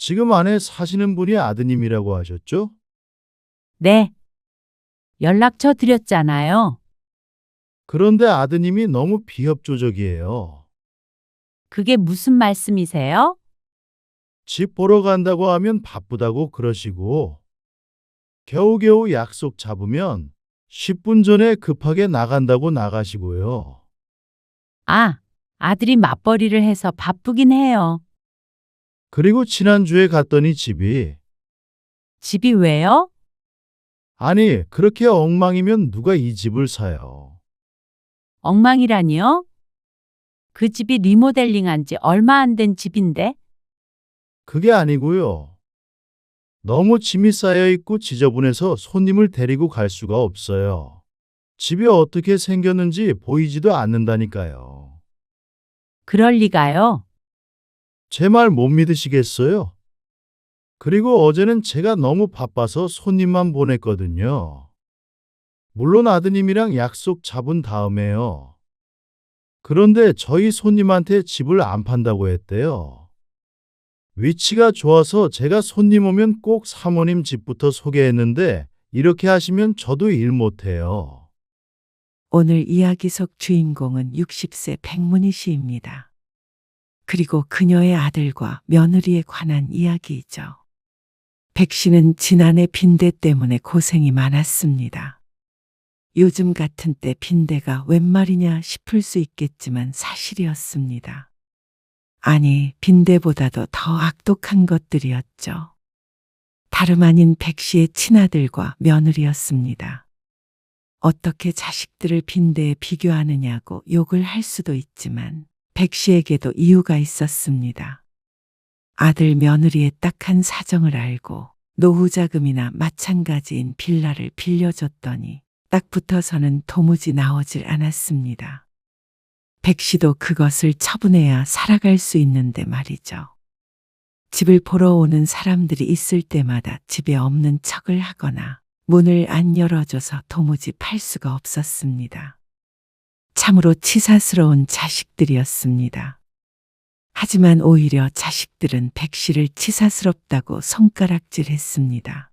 지금 안에 사시는 분이 아드님이라고 하셨죠? 네, 연락처 드렸잖아요. 그런데 아드님이 너무 비협조적이에요. 그게 무슨 말씀이세요? 집 보러 간다고 하면 바쁘다고 그러시고, 겨우겨우 약속 잡으면 10분 전에 급하게 나간다고 나가시고요. 아, 아들이 맞벌이를 해서 바쁘긴 해요. 그리고 지난주에 갔더니 집이 왜요? 아니, 그렇게 엉망이면 누가 이 집을 사요? 엉망이라니요? 그 집이 리모델링한 지 얼마 안 된 집인데? 그게 아니고요. 너무 짐이 쌓여 있고 지저분해서 손님을 데리고 갈 수가 없어요. 집이 어떻게 생겼는지 보이지도 않는다니까요. 그럴 리가요. 제 말 못 믿으시겠어요? 그리고 어제는 제가 너무 바빠서 손님만 보냈거든요. 물론 아드님이랑 약속 잡은 다음에요. 그런데 저희 손님한테 집을 안 판다고 했대요. 위치가 좋아서 제가 손님 오면 꼭 사모님 집부터 소개했는데 이렇게 하시면 저도 일 못해요. 오늘 이야기 속 주인공은 60세 백문희 씨입니다. 그리고 그녀의 아들과 며느리에 관한 이야기이죠. 백 씨는 지난해 빈대 때문에 고생이 많았습니다. 요즘 같은 때 빈대가 웬 말이냐 싶을 수 있겠지만 사실이었습니다. 아니, 빈대보다도 더 악독한 것들이었죠. 다름 아닌 백 씨의 친아들과 며느리였습니다. 어떻게 자식들을 빈대에 비교하느냐고 욕을 할 수도 있지만 백 씨에게도 이유가 있었습니다. 아들 며느리의 딱한 사정을 알고 노후 자금이나 마찬가지인 빌라를 빌려줬더니 딱 붙어서는 도무지 나오질 않았습니다. 백 씨도 그것을 처분해야 살아갈 수 있는데 말이죠. 집을 보러 오는 사람들이 있을 때마다 집에 없는 척을 하거나 문을 안 열어줘서 도무지 팔 수가 없었습니다. 참으로 치사스러운 자식들이었습니다. 하지만 오히려 자식들은 백 씨를 치사스럽다고 손가락질했습니다.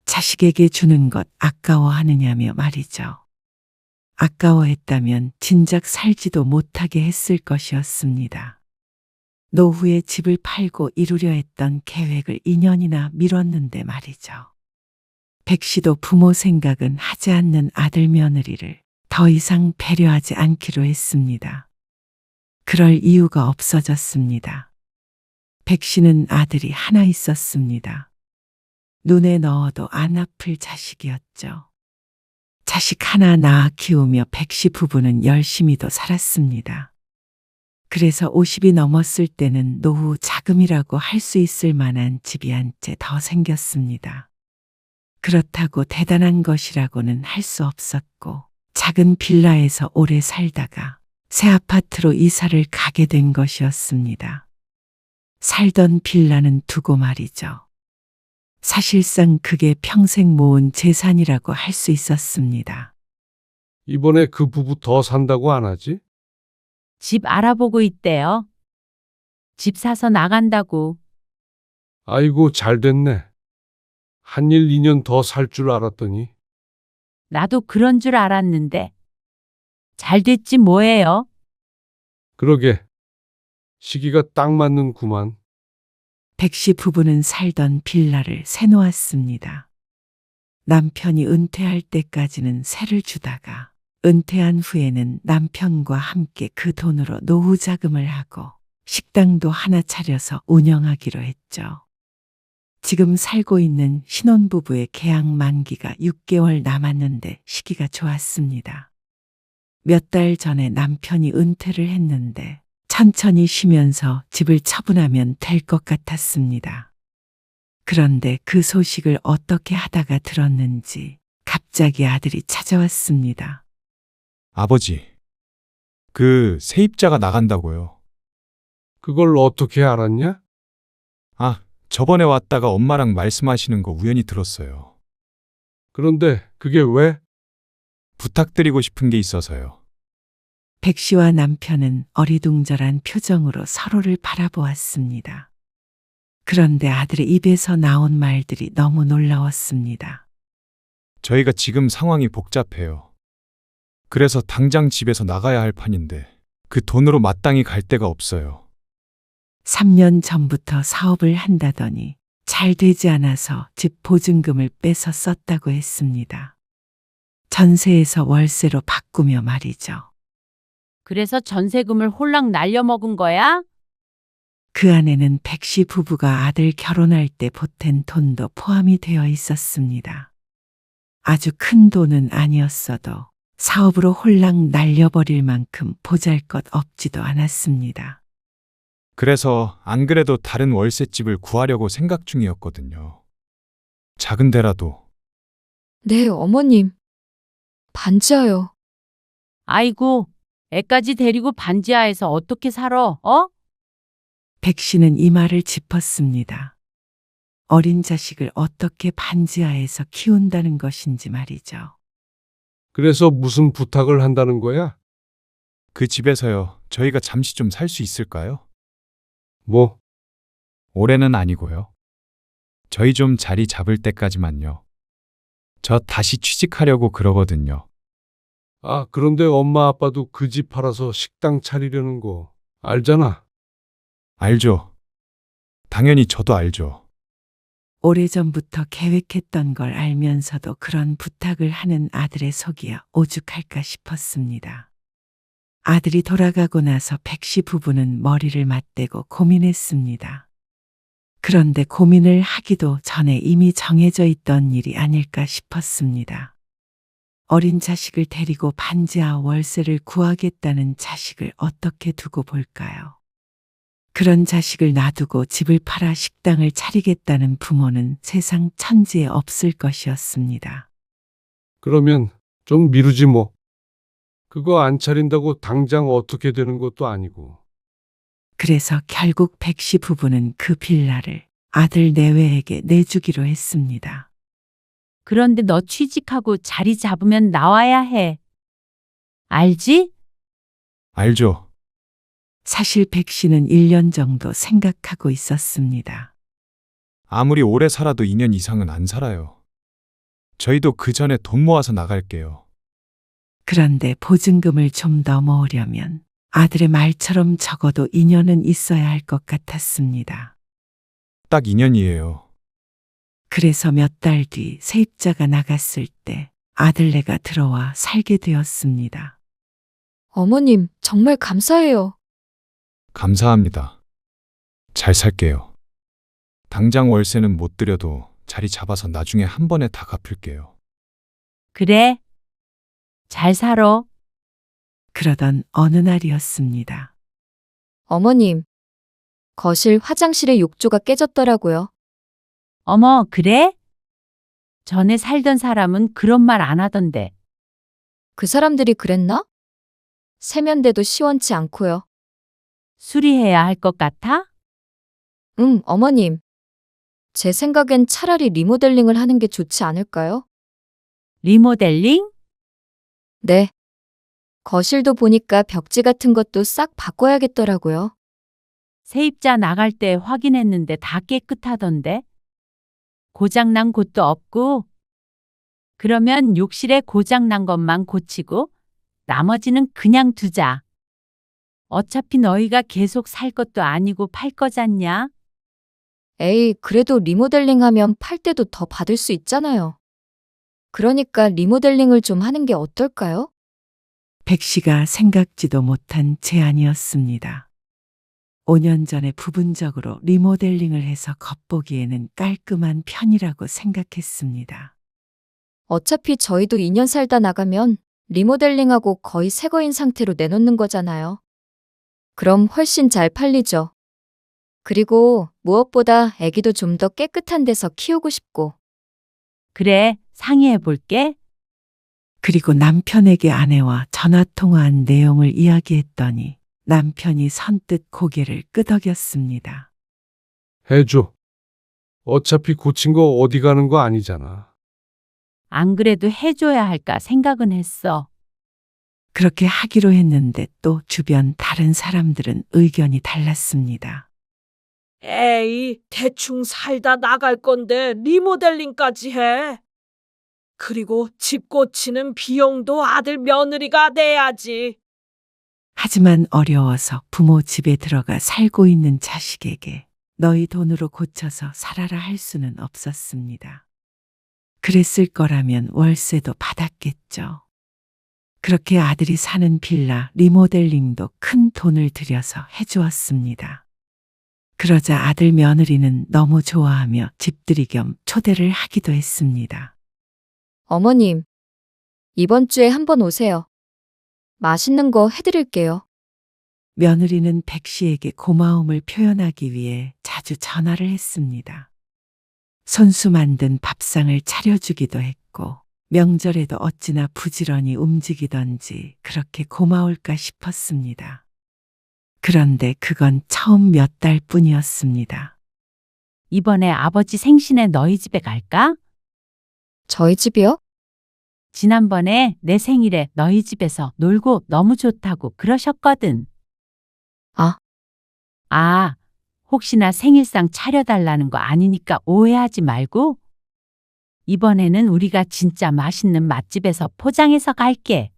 자식에게 주는 것 아까워하느냐며 말이죠. 아까워했다면 진작 살지도 못하게 했을 것이었습니다. 노후에 집을 팔고 이루려 했던 계획을 2년이나 미뤘는데 말이죠. 백 씨도 부모 생각은 하지 않는 아들 며느리를 더 이상 배려하지 않기로 했습니다. 그럴 이유가 없어졌습니다. 백 씨는 아들이 하나 있었습니다. 눈에 넣어도 안 아플 자식이었죠. 자식 하나 낳아 키우며 백 씨 부부는 열심히도 살았습니다. 그래서 50이 넘었을 때는 노후 자금이라고 할 수 있을 만한 집이 한 채 더 생겼습니다. 그렇다고 대단한 것이라고는 할 수 없었고 작은 빌라에서 오래 살다가 새 아파트로 이사를 가게 된 것이었습니다. 살던 빌라는 두고 말이죠. 사실상 그게 평생 모은 재산이라고 할 수 있었습니다. 이번에 그 부부 더 산다고 안 하지? 집 알아보고 있대요. 집 사서 나간다고. 아이고, 잘 됐네. 한일 2년 더 살 줄 알았더니. 나도 그런 줄 알았는데. 잘 됐지 뭐예요? 그러게. 시기가 딱 맞는구만. 백 씨 부부는 살던 빌라를 새놓았습니다. 남편이 은퇴할 때까지는 세를 주다가 은퇴한 후에는 남편과 함께 그 돈으로 노후 자금을 하고 식당도 하나 차려서 운영하기로 했죠. 지금 살고 있는 신혼부부의 계약 만기가 6개월 남았는데 시기가 좋았습니다. 몇 달 전에 남편이 은퇴를 했는데 천천히 쉬면서 집을 처분하면 될 것 같았습니다. 그런데 그 소식을 어떻게 하다가 들었는지 갑자기 아들이 찾아왔습니다. 아버지, 그 세입자가 나간다고요. 그걸 어떻게 알았냐? 아, 저번에 왔다가 엄마랑 말씀하시는 거 우연히 들었어요. 그런데 그게 왜? 부탁드리고 싶은 게 있어서요. 백 씨와 남편은 어리둥절한 표정으로 서로를 바라보았습니다. 그런데 아들의 입에서 나온 말들이 너무 놀라웠습니다. 저희가 지금 상황이 복잡해요. 그래서 당장 집에서 나가야 할 판인데 그 돈으로 마땅히 갈 데가 없어요. 3년 전부터 사업을 한다더니 잘 되지 않아서 집 보증금을 빼서 썼다고 했습니다. 전세에서 월세로 바꾸며 말이죠. 그래서 전세금을 홀랑 날려먹은 거야? 그 안에는 백씨 부부가 아들 결혼할 때 보탠 돈도 포함이 되어 있었습니다. 아주 큰 돈은 아니었어도 사업으로 홀랑 날려버릴 만큼 보잘것 없지도 않았습니다. 그래서 안 그래도 다른 월세집을 구하려고 생각 중이었거든요. 작은 데라도. 네, 어머님. 반지하요. 아이고, 애까지 데리고 반지하에서 어떻게 살아, 어? 백 씨는 이 말을 짚었습니다. 어린 자식을 어떻게 반지하에서 키운다는 것인지 말이죠. 그래서 무슨 부탁을 한다는 거야? 그 집에서요. 저희가 잠시 좀 살 수 있을까요? 뭐, 올해는 아니고요. 저희 좀 자리 잡을 때까지만요. 저 다시 취직하려고 그러거든요. 아, 그런데 엄마 아빠도 그 집 팔아서 식당 차리려는 거 알잖아. 알죠? 당연히 저도 알죠. 오래전부터 계획했던 걸 알면서도 그런 부탁을 하는 아들의 속이야 오죽할까 싶었습니다. 아들이 돌아가고 나서 백씨 부부는 머리를 맞대고 고민했습니다. 그런데 고민을 하기도 전에 이미 정해져 있던 일이 아닐까 싶었습니다. 어린 자식을 데리고 반지하 월세를 구하겠다는 자식을 어떻게 두고 볼까요? 그런 자식을 놔두고 집을 팔아 식당을 차리겠다는 부모는 세상 천지에 없을 것이었습니다. 그러면 좀 미루지 뭐. 그거 안 차린다고 당장 어떻게 되는 것도 아니고. 그래서 결국 백씨 부부는 그 빌라를 아들 내외에게 내주기로 했습니다. 그런데 너 취직하고 자리 잡으면 나와야 해. 알지? 알죠? 사실 백 씨는 1년 정도 생각하고 있었습니다. 아무리 오래 살아도 2년 이상은 안 살아요. 저희도 그 전에 돈 모아서 나갈게요. 그런데 보증금을 좀 더 모으려면 아들의 말처럼 적어도 2년은 있어야 할 것 같았습니다. 딱 2년이에요. 그래서 몇 달 뒤 세입자가 나갔을 때 아들네가 들어와 살게 되었습니다. 어머님, 정말 감사해요. 감사합니다. 잘 살게요. 당장 월세는 못 드려도 자리 잡아서 나중에 한 번에 다 갚을게요. 그래. 잘 살아. 그러던 어느 날이었습니다. 어머님, 거실 화장실의 욕조가 깨졌더라고요. 어머, 그래? 전에 살던 사람은 그런 말 안 하던데. 그 사람들이 그랬나? 세면대도 시원치 않고요. 수리해야 할 것 같아? 어머님. 제 생각엔 차라리 리모델링을 하는 게 좋지 않을까요? 리모델링? 네. 거실도 보니까 벽지 같은 것도 싹 바꿔야겠더라고요. 세입자 나갈 때 확인했는데 다 깨끗하던데. 고장난 곳도 없고. 그러면 욕실에 고장난 것만 고치고 나머지는 그냥 두자. 어차피 너희가 계속 살 것도 아니고 팔 거잖냐? 에이, 그래도 리모델링 하면 팔 때도 더 받을 수 있잖아요. 그러니까 리모델링을 좀 하는 게 어떨까요? 백 씨가 생각지도 못한 제안이었습니다. 5년 전에 부분적으로 리모델링을 해서 겉보기에는 깔끔한 편이라고 생각했습니다. 어차피 저희도 2년 살다 나가면 리모델링하고 거의 새 거인 상태로 내놓는 거잖아요. 그럼 훨씬 잘 팔리죠. 그리고 무엇보다 아기도 좀 더 깨끗한 데서 키우고 싶고. 그래, 상의해 볼게. 그리고 남편에게 아내와 전화통화한 내용을 이야기했더니 남편이 선뜻 고개를 끄덕였습니다. 해줘. 어차피 고친 거 어디 가는 거 아니잖아. 안 그래도 해줘야 할까 생각은 했어. 그렇게 하기로 했는데 또 주변 다른 사람들은 의견이 달랐습니다. 에이, 대충 살다 나갈 건데 리모델링까지 해. 그리고 집 고치는 비용도 아들 며느리가 내야지. 하지만 어려워서 부모 집에 들어가 살고 있는 자식에게 너희 돈으로 고쳐서 살아라 할 수는 없었습니다. 그랬을 거라면 월세도 받았겠죠. 그렇게 아들이 사는 빌라 리모델링도 큰 돈을 들여서 해주었습니다. 그러자 아들 며느리는 너무 좋아하며 집들이 겸 초대를 하기도 했습니다. 어머님, 이번 주에 한번 오세요. 맛있는 거 해드릴게요. 며느리는 백 씨에게 고마움을 표현하기 위해 자주 전화를 했습니다. 손수 만든 밥상을 차려주기도 했고 명절에도 어찌나 부지런히 움직이던지 그렇게 고마울까 싶었습니다. 그런데 그건 처음 몇 달 뿐이었습니다. 이번에 아버지 생신에 너희 집에 갈까? 저희 집이요? 지난번에 내 생일에 너희 집에서 놀고 너무 좋다고 그러셨거든. 아, 혹시나 생일상 차려달라는 거 아니니까 오해하지 말고. 이번에는 우리가 진짜 맛있는 맛집에서 포장해서 갈게.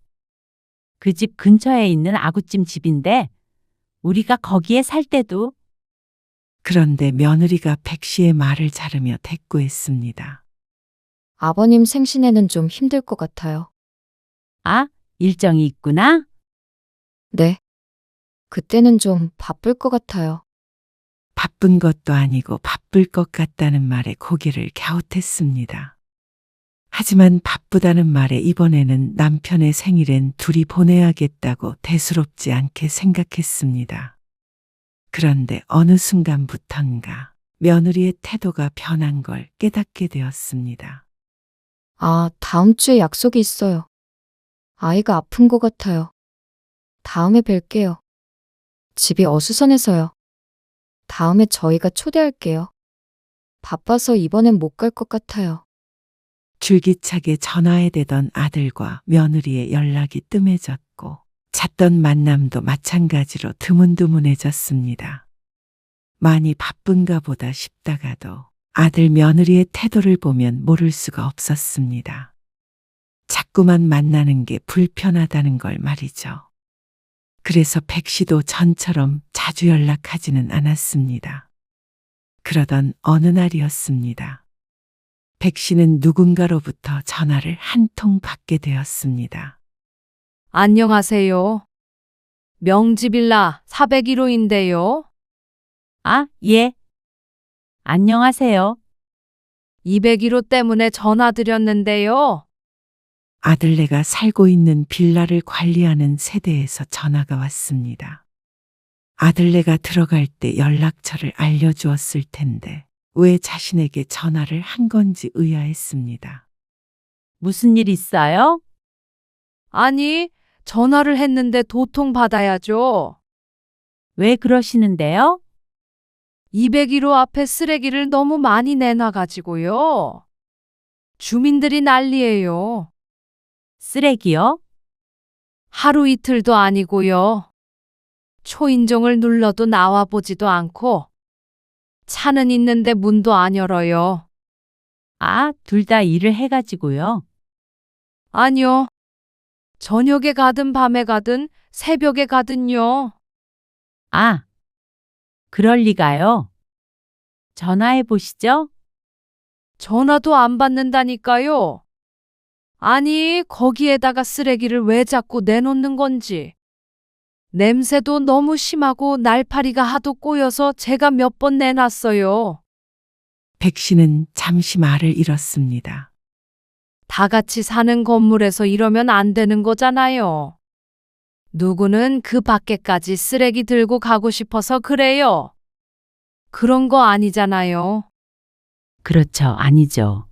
그 집 근처에 있는 아구찜 집인데 우리가 거기에 살 때도. 그런데 며느리가 백 씨의 말을 자르며 대꾸했습니다. 아버님 생신에는 좀 힘들 것 같아요. 아, 일정이 있구나? 네. 그때는 좀 바쁠 것 같아요. 바쁜 것도 아니고 바쁠 것 같다는 말에 고개를 갸웃했습니다. 하지만 바쁘다는 말에 이번에는 남편의 생일엔 둘이 보내야겠다고 대수롭지 않게 생각했습니다. 그런데 어느 순간부턴가 며느리의 태도가 변한 걸 깨닫게 되었습니다. 아, 다음 주에 약속이 있어요. 아이가 아픈 것 같아요. 다음에 뵐게요. 집이 어수선해서요. 다음에 저희가 초대할게요. 바빠서 이번엔 못 갈 것 같아요. 줄기차게 전화에 대던 아들과 며느리의 연락이 뜸해졌고 잦던 만남도 마찬가지로 드문드문해졌습니다. 많이 바쁜가 보다 싶다가도 아들 며느리의 태도를 보면 모를 수가 없었습니다. 자꾸만 만나는 게 불편하다는 걸 말이죠. 그래서 백 씨도 전처럼 자주 연락하지는 않았습니다. 그러던 어느 날이었습니다. 백 씨는 누군가로부터 전화를 한 통 받게 되었습니다. 안녕하세요. 명지빌라 401호인데요. 아, 예. 안녕하세요. 201호 때문에 전화드렸는데요. 아들네가 살고 있는 빌라를 관리하는 세대에서 전화가 왔습니다. 아들네가 들어갈 때 연락처를 알려주었을 텐데 왜 자신에게 전화를 한 건지 의아했습니다. 무슨 일 있어요? 아니, 전화를 했는데 도통 받아야죠. 왜 그러시는데요? 201호 앞에 쓰레기를 너무 많이 내놔가지고요. 주민들이 난리예요. 쓰레기요? 하루 이틀도 아니고요. 초인종을 눌러도 나와보지도 않고 차는 있는데 문도 안 열어요. 아, 둘 다 일을 해가지고요. 아니요. 저녁에 가든 밤에 가든 새벽에 가든요. 아, 그럴 리가요. 전화해 보시죠. 전화도 안 받는다니까요. 아니, 거기에다가 쓰레기를 왜 자꾸 내놓는 건지. 냄새도 너무 심하고 날파리가 하도 꼬여서 제가 몇 번 내놨어요. 백 씨는 잠시 말을 잃었습니다. 다 같이 사는 건물에서 이러면 안 되는 거잖아요. 누구는 그 밖에까지 쓰레기 들고 가고 싶어서 그래요. 그런 거 아니잖아요. 그렇죠, 아니죠.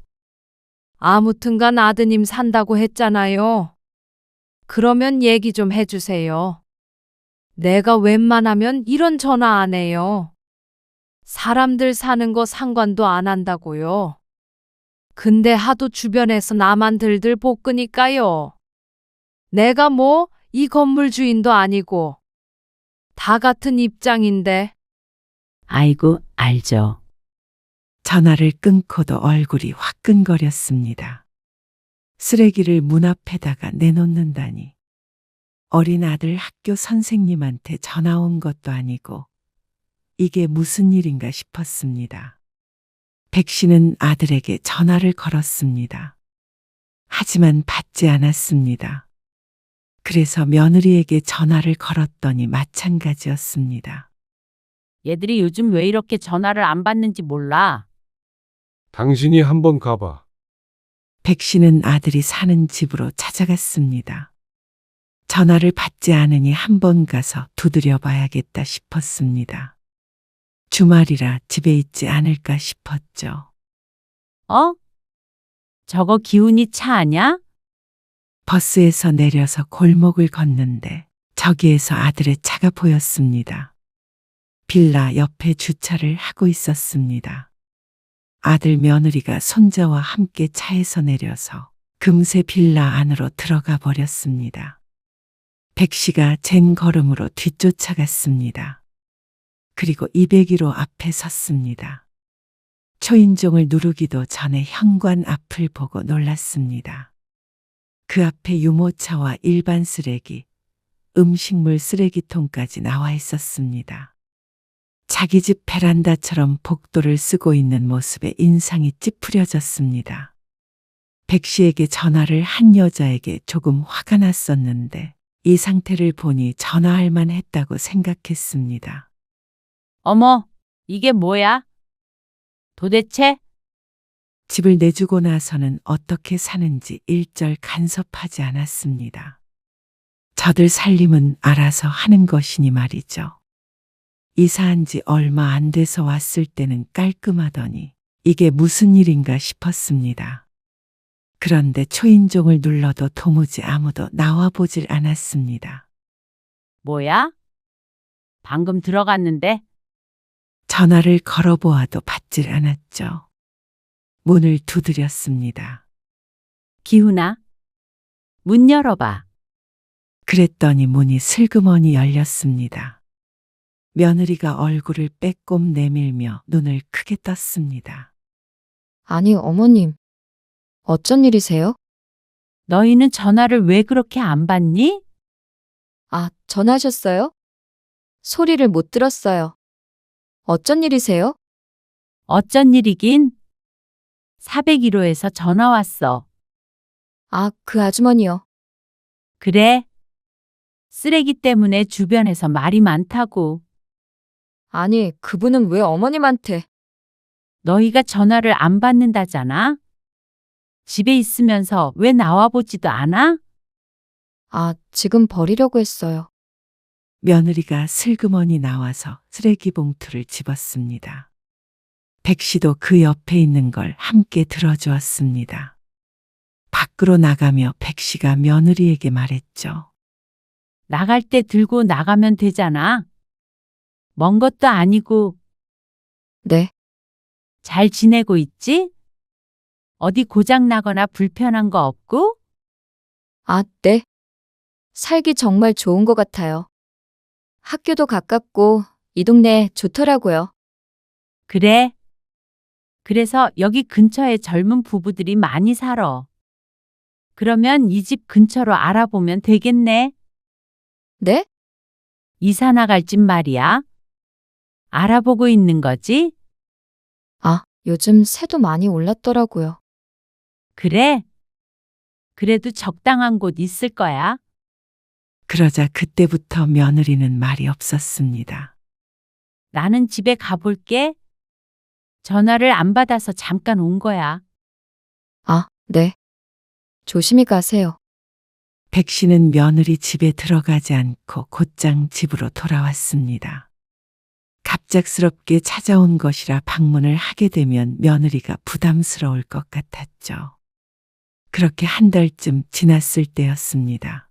아무튼간 아드님 산다고 했잖아요. 그러면 얘기 좀 해주세요. 내가 웬만하면 이런 전화 안 해요. 사람들 사는 거 상관도 안 한다고요. 근데 하도 주변에서 나만 들들 볶으니까요. 내가 뭐 이 건물 주인도 아니고 다 같은 입장인데 아이고, 알죠. 전화를 끊고도 얼굴이 화끈거렸습니다. 쓰레기를 문 앞에다가 내놓는다니. 어린 아들 학교 선생님한테 전화 온 것도 아니고 이게 무슨 일인가 싶었습니다. 백 씨는 아들에게 전화를 걸었습니다. 하지만 받지 않았습니다. 그래서 며느리에게 전화를 걸었더니 마찬가지였습니다. 얘들이 요즘 왜 이렇게 전화를 안 받는지 몰라. 당신이 한번 가봐. 백 씨는 아들이 사는 집으로 찾아갔습니다. 전화를 받지 않으니 한번 가서 두드려 봐야겠다 싶었습니다. 주말이라 집에 있지 않을까 싶었죠. 어? 저거 기훈이 차 아냐? 버스에서 내려서 골목을 걷는데 저기에서 아들의 차가 보였습니다. 빌라 옆에 주차를 하고 있었습니다. 아들 며느리가 손자와 함께 차에서 내려서 금세 빌라 안으로 들어가 버렸습니다. 백 씨가 젠 걸음으로 뒤쫓아갔습니다. 그리고 201호 앞에 섰습니다. 초인종을 누르기도 전에 현관 앞을 보고 놀랐습니다. 그 앞에 유모차와 일반 쓰레기, 음식물 쓰레기통까지 나와 있었습니다. 자기 집 베란다처럼 복도를 쓰고 있는 모습에 인상이 찌푸려졌습니다. 백 씨에게 전화를 한 여자에게 조금 화가 났었는데 이 상태를 보니 전화할 만했다고 생각했습니다. 어머, 이게 뭐야? 도대체? 집을 내주고 나서는 어떻게 사는지 일절 간섭하지 않았습니다. 저들 살림은 알아서 하는 것이니 말이죠. 이사한 지 얼마 안 돼서 왔을 때는 깔끔하더니 이게 무슨 일인가 싶었습니다. 그런데 초인종을 눌러도 도무지 아무도 나와보질 않았습니다. 뭐야? 방금 들어갔는데? 전화를 걸어보아도 받질 않았죠. 문을 두드렸습니다. 기훈아, 문 열어봐. 그랬더니 문이 슬그머니 열렸습니다. 며느리가 얼굴을 빼꼼 내밀며 눈을 크게 떴습니다. 아니, 어머님. 어쩐 일이세요? 너희는 전화를 왜 그렇게 안 받니? 아, 전화하셨어요? 소리를 못 들었어요. 어쩐 일이세요? 어쩐 일이긴? 401호에서 전화 왔어. 아, 그 아주머니요. 그래? 쓰레기 때문에 주변에서 말이 많다고. 아니, 그분은 왜 어머님한테? 너희가 전화를 안 받는다잖아? 집에 있으면서 왜 나와보지도 않아? 아, 지금 버리려고 했어요. 며느리가 슬그머니 나와서 쓰레기 봉투를 집었습니다. 백 씨도 그 옆에 있는 걸 함께 들어주었습니다. 밖으로 나가며 백 씨가 며느리에게 말했죠. 나갈 때 들고 나가면 되잖아. 먼 것도 아니고 네, 잘 지내고 있지? 어디 고장 나거나 불편한 거 없고? 아, 네. 살기 정말 좋은 것 같아요. 학교도 가깝고 이 동네 좋더라고요. 그래. 그래서 여기 근처에 젊은 부부들이 많이 살아. 그러면 이 집 근처로 알아보면 되겠네. 네? 이사 나갈 집 말이야. 알아보고 있는 거지? 아, 요즘 새도 많이 올랐더라고요. 그래. 그래도 적당한 곳 있을 거야. 그러자 그때부터 며느리는 말이 없었습니다. 나는 집에 가볼게. 전화를 안 받아서 잠깐 온 거야. 아, 네. 조심히 가세요. 백 씨는 며느리 집에 들어가지 않고 곧장 집으로 돌아왔습니다. 갑작스럽게 찾아온 것이라 방문을 하게 되면 며느리가 부담스러울 것 같았죠. 그렇게 한 달쯤 지났을 때였습니다.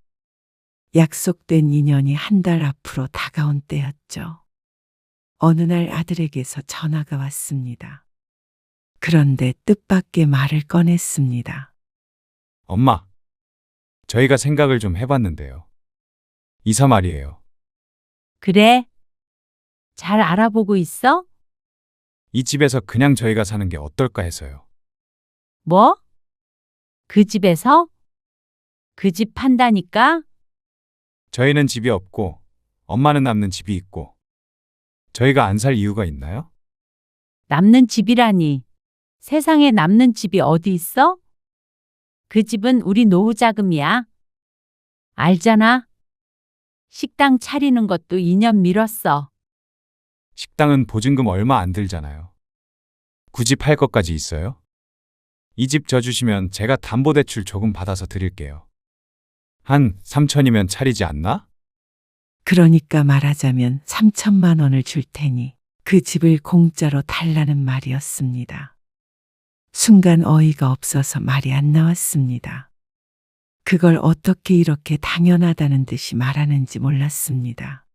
약속된 인연이 한 달 앞으로 다가온 때였죠. 어느 날 아들에게서 전화가 왔습니다. 그런데 뜻밖의 말을 꺼냈습니다. 엄마, 저희가 생각을 좀 해봤는데요. 이사 말이에요. 그래. 잘 알아보고 있어? 이 집에서 그냥 저희가 사는 게 어떨까 해서요. 뭐? 그 집에서? 그 집 판다니까? 저희는 집이 없고 엄마는 남는 집이 있고 저희가 안 살 이유가 있나요? 남는 집이라니. 세상에 남는 집이 어디 있어? 그 집은 우리 노후 자금이야. 알잖아. 식당 차리는 것도 2년 미뤘어. 식당은 보증금 얼마 안 들잖아요. 굳이 팔 것까지 있어요? 이 집 저 주시면 제가 담보대출 조금 받아서 드릴게요. 한 3천이면 차리지 않나? 그러니까 말하자면 3천만 원을 줄 테니 그 집을 공짜로 달라는 말이었습니다. 순간 어이가 없어서 말이 안 나왔습니다. 그걸 어떻게 이렇게 당연하다는 듯이 말하는지 몰랐습니다.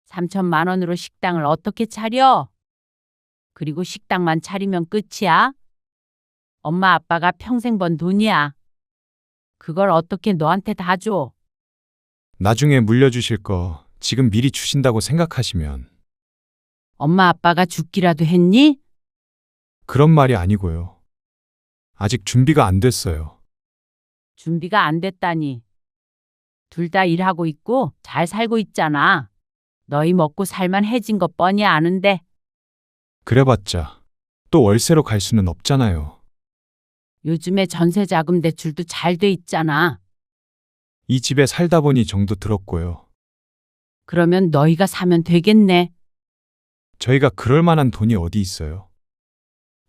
3천만 원으로 식당을 어떻게 차려? 그리고 식당만 차리면 끝이야? 엄마 아빠가 평생 번 돈이야. 그걸 어떻게 너한테 다 줘? 나중에 물려주실 거 지금 미리 주신다고 생각하시면 엄마 아빠가 죽기라도 했니? 그런 말이 아니고요. 아직 준비가 안 됐어요. 준비가 안 됐다니. 둘 다 일하고 있고 잘 살고 있잖아. 너희 먹고 살만 해진 것 뻔히 아는데. 그래봤자 또 월세로 갈 수는 없잖아요. 요즘에 전세자금 대출도 잘 돼 있잖아. 이 집에 살다 보니 정도 들었고요. 그러면 너희가 사면 되겠네. 저희가 그럴 만한 돈이 어디 있어요?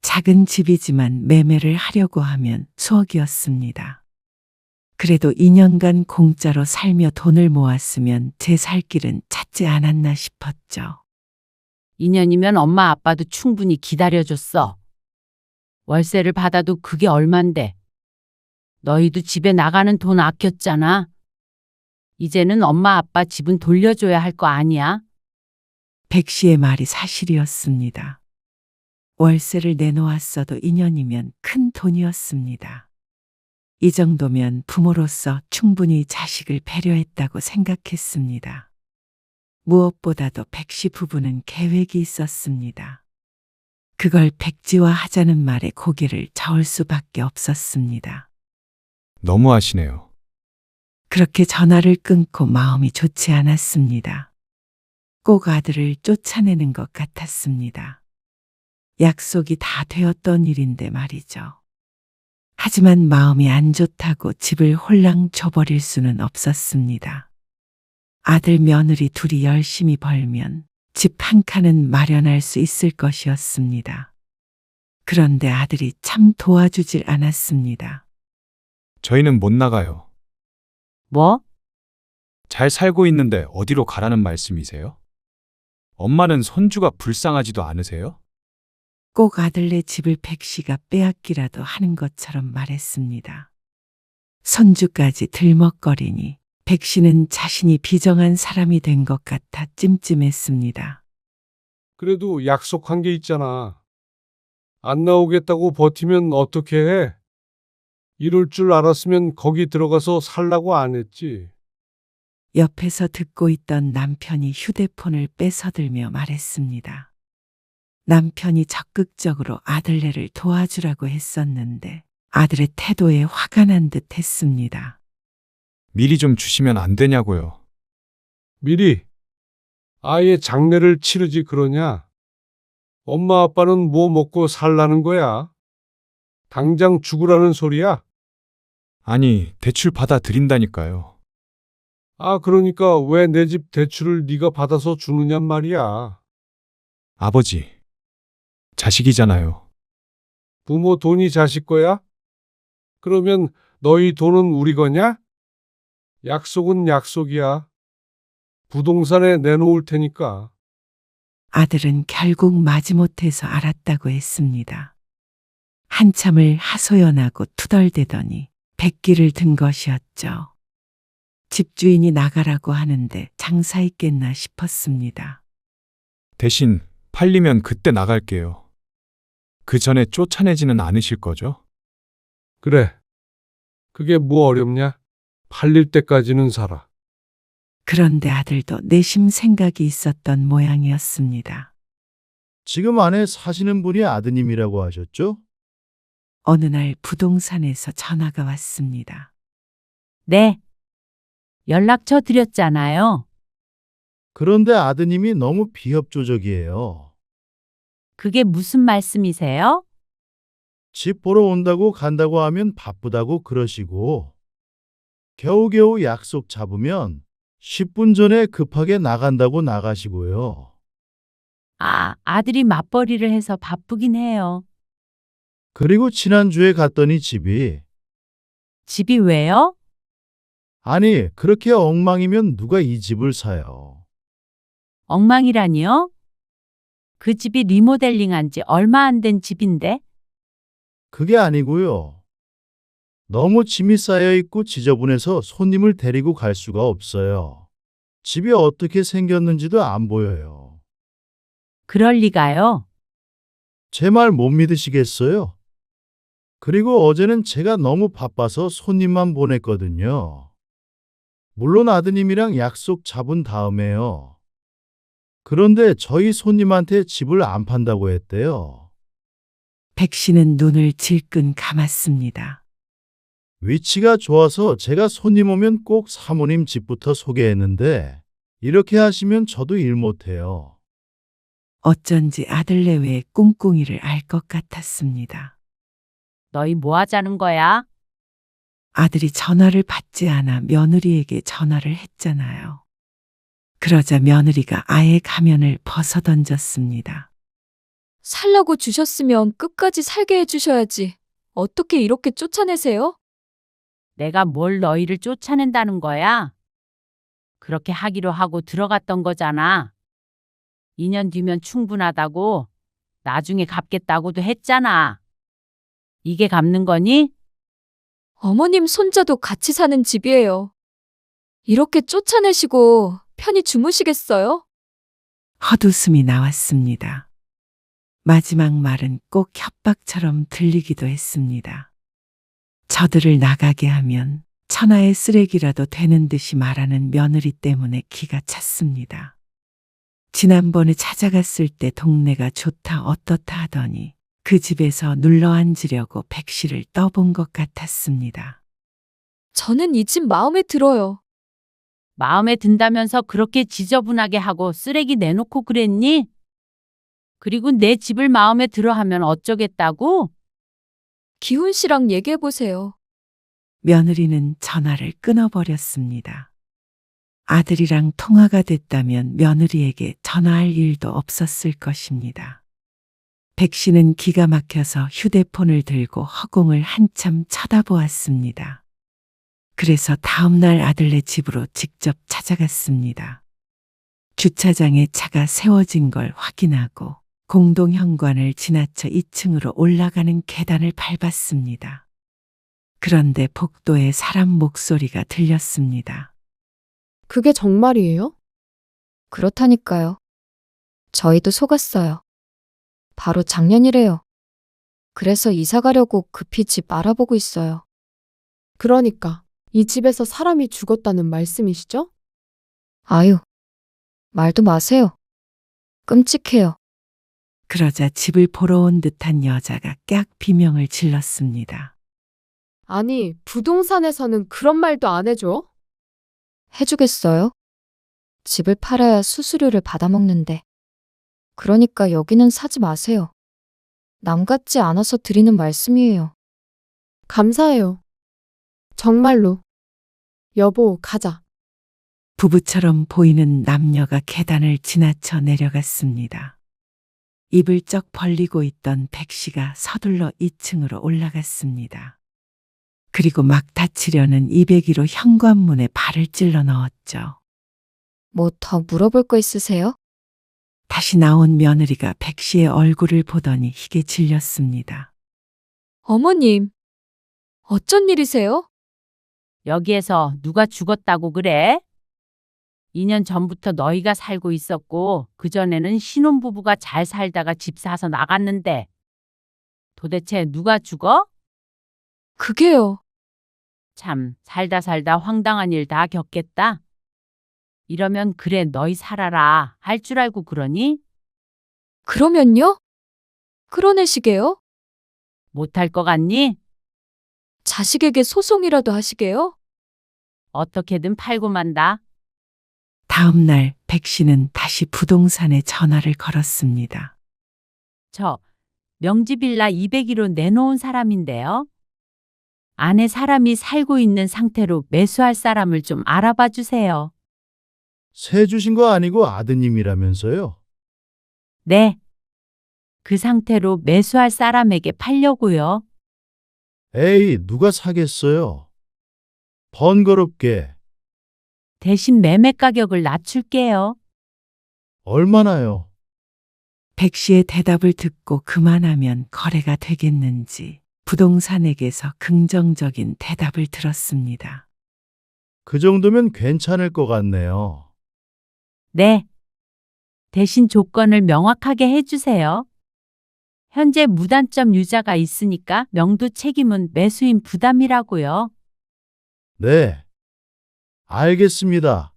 작은 집이지만 매매를 하려고 하면 수억이었습니다. 그래도 2년간 공짜로 살며 돈을 모았으면 제 살 길은 찾지 않았나 싶었죠. 2년이면 엄마 아빠도 충분히 기다려줬어. 월세를 받아도 그게 얼만데. 너희도 집에 나가는 돈 아꼈잖아. 이제는 엄마 아빠 집은 돌려줘야 할 거 아니야? 백 씨의 말이 사실이었습니다. 월세를 내놓았어도 2년이면 큰 돈이었습니다. 이 정도면 부모로서 충분히 자식을 배려했다고 생각했습니다. 무엇보다도 백씨 부부는 계획이 있었습니다. 그걸 백지화 하자는 말에 고개를 저을 수밖에 없었습니다. 너무하시네요. 그렇게 전화를 끊고 마음이 좋지 않았습니다. 꼭 아들을 쫓아내는 것 같았습니다. 약속이 다 되었던 일인데 말이죠. 하지만 마음이 안 좋다고 집을 홀랑 줘버릴 수는 없었습니다. 아들 며느리 둘이 열심히 벌면 집 한 칸은 마련할 수 있을 것이었습니다. 그런데 아들이 참 도와주질 않았습니다. 저희는 못 나가요. 뭐? 잘 살고 있는데 어디로 가라는 말씀이세요? 엄마는 손주가 불쌍하지도 않으세요? 꼭 아들네 집을 백씨가 빼앗기라도 하는 것처럼 말했습니다. 손주까지 들먹거리니 백씨는 자신이 비정한 사람이 된 것 같아 찜찜했습니다. 그래도 약속한 게 있잖아. 안 나오겠다고 버티면 어떻게 해? 이럴 줄 알았으면 거기 들어가서 살라고 안 했지. 옆에서 듣고 있던 남편이 휴대폰을 뺏어들며 말했습니다. 남편이 적극적으로 아들네를 도와주라고 했었는데 아들의 태도에 화가 난 듯 했습니다. 미리 좀 주시면 안 되냐고요. 미리 아예 장례를 치르지 그러냐? 엄마 아빠는 뭐 먹고 살라는 거야? 당장 죽으라는 소리야? 아니, 대출 받아 드린다니까요. 아, 그러니까 왜 내 집 대출을 네가 받아서 주느냔 말이야. 아버지, 자식이잖아요. 부모 돈이 자식 거야? 그러면 너희 돈은 우리 거냐? 약속은 약속이야. 부동산에 내놓을 테니까. 아들은 결국 마지못해서 알았다고 했습니다. 한참을 하소연하고 투덜대더니 백기를 든 것이었죠. 집주인이 나가라고 하는데 장사 있겠나 싶었습니다. 대신 팔리면 그때 나갈게요. 그 전에 쫓아내지는 않으실 거죠? 그래. 그게 뭐 어렵냐? 팔릴 때까지는 살아. 그런데 아들도 내심 생각이 있었던 모양이었습니다. 지금 안에 사시는 분이 아드님이라고 하셨죠? 어느 날 부동산에서 전화가 왔습니다. 네. 연락처 드렸잖아요. 그런데 아드님이 너무 비협조적이에요. 그게 무슨 말씀이세요? 집 보러 온다고 간다고 하면 바쁘다고 그러시고, 겨우겨우 약속 잡으면 10분 전에 급하게 나간다고 나가시고요. 아, 아들이 맞벌이를 해서 바쁘긴 해요. 그리고 지난주에 갔더니 집이 왜요? 아니, 그렇게 엉망이면 누가 이 집을 사요? 엉망이라니요? 그 집이 리모델링한 지 얼마 안 된 집인데? 그게 아니고요. 너무 짐이 쌓여 있고 지저분해서 손님을 데리고 갈 수가 없어요. 집이 어떻게 생겼는지도 안 보여요. 그럴 리가요. 제 말 못 믿으시겠어요? 그리고 어제는 제가 너무 바빠서 손님만 보냈거든요. 물론 아드님이랑 약속 잡은 다음에요. 그런데 저희 손님한테 집을 안 판다고 했대요. 백 씨는 눈을 질끈 감았습니다. 위치가 좋아서 제가 손님 오면 꼭 사모님 집부터 소개했는데 이렇게 하시면 저도 일 못해요. 어쩐지 아들 내외의 꿍꿍이를 알 것 같았습니다. 너희 뭐 하자는 거야? 아들이 전화를 받지 않아 며느리에게 전화를 했잖아요. 그러자 며느리가 아예 가면을 벗어던졌습니다. 살라고 주셨으면 끝까지 살게 해주셔야지. 어떻게 이렇게 쫓아내세요? 내가 뭘 너희를 쫓아낸다는 거야? 그렇게 하기로 하고 들어갔던 거잖아. 2년 뒤면 충분하다고, 나중에 갚겠다고도 했잖아. 이게 갚는 거니? 어머님 손자도 같이 사는 집이에요. 이렇게 쫓아내시고 편히 주무시겠어요? 헛웃음이 나왔습니다. 마지막 말은 꼭 협박처럼 들리기도 했습니다. 저들을 나가게 하면 천하의 쓰레기라도 되는 듯이 말하는 며느리 때문에 기가 찼습니다. 지난번에 찾아갔을 때 동네가 좋다 어떻다 하더니 그 집에서 눌러앉으려고 백 씨를 떠본 것 같았습니다. 저는 이 집 마음에 들어요. 마음에 든다면서 그렇게 지저분하게 하고 쓰레기 내놓고 그랬니? 그리고 내 집을 마음에 들어 하면 어쩌겠다고? 기훈 씨랑 얘기해 보세요. 며느리는 전화를 끊어버렸습니다. 아들이랑 통화가 됐다면 며느리에게 전화할 일도 없었을 것입니다. 백 씨는 기가 막혀서 휴대폰을 들고 허공을 한참 쳐다보았습니다. 그래서 다음날 아들네 집으로 직접 찾아갔습니다. 주차장에 차가 세워진 걸 확인하고 공동현관을 지나쳐 2층으로 올라가는 계단을 밟았습니다. 그런데 복도에 사람 목소리가 들렸습니다. 그게 정말이에요? 그렇다니까요. 저희도 속았어요. 바로 작년이래요. 그래서 이사 가려고 급히 집 알아보고 있어요. 그러니까 이 집에서 사람이 죽었다는 말씀이시죠? 아유, 말도 마세요. 끔찍해요. 그러자 집을 보러 온 듯한 여자가 깍 비명을 질렀습니다. 아니, 부동산에서는 그런 말도 안 해줘? 해주겠어요? 집을 팔아야 수수료를 받아먹는데. 그러니까 여기는 사지 마세요. 남 같지 않아서 드리는 말씀이에요. 감사해요. 정말로. 여보, 가자. 부부처럼 보이는 남녀가 계단을 지나쳐 내려갔습니다. 입을 쩍 벌리고 있던 백 씨가 서둘러 2층으로 올라갔습니다. 그리고 막 닫히려는 202로 현관문에 발을 찔러 넣었죠. 뭐 더 물어볼 거 있으세요? 다시 나온 며느리가 백 씨의 얼굴을 보더니 희게 질렸습니다. 어머님, 어쩐 일이세요? 여기에서 누가 죽었다고 그래? 2년 전부터 너희가 살고 있었고 그전에는 신혼부부가 잘 살다가 집 사서 나갔는데 도대체 누가 죽어? 그게요. 참 살다 살다 황당한 일 다 겪겠다. 이러면 그래 너희 살아라 할 줄 알고 그러니? 그러면요? 끌어내시게요? 못할 것 같니? 자식에게 소송이라도 하시게요? 어떻게든 팔고 만다. 다음 날 백 씨는 다시 부동산에 전화를 걸었습니다. 저 명지빌라 201호 내놓은 사람인데요. 안에 사람이 살고 있는 상태로 매수할 사람을 좀 알아봐 주세요. 새 주신 거 아니고 아드님이라면서요? 네. 그 상태로 매수할 사람에게 팔려고요. 에이, 누가 사겠어요? 번거롭게. 대신 매매 가격을 낮출게요. 얼마나요? 백 씨의 대답을 듣고 그만하면 거래가 되겠는지 부동산에게서 긍정적인 대답을 들었습니다. 그 정도면 괜찮을 것 같네요. 네. 대신 조건을 명확하게 해주세요. 현재 무단점 유자가 있으니까 명도 책임은 매수인 부담이라고요. 네. 알겠습니다.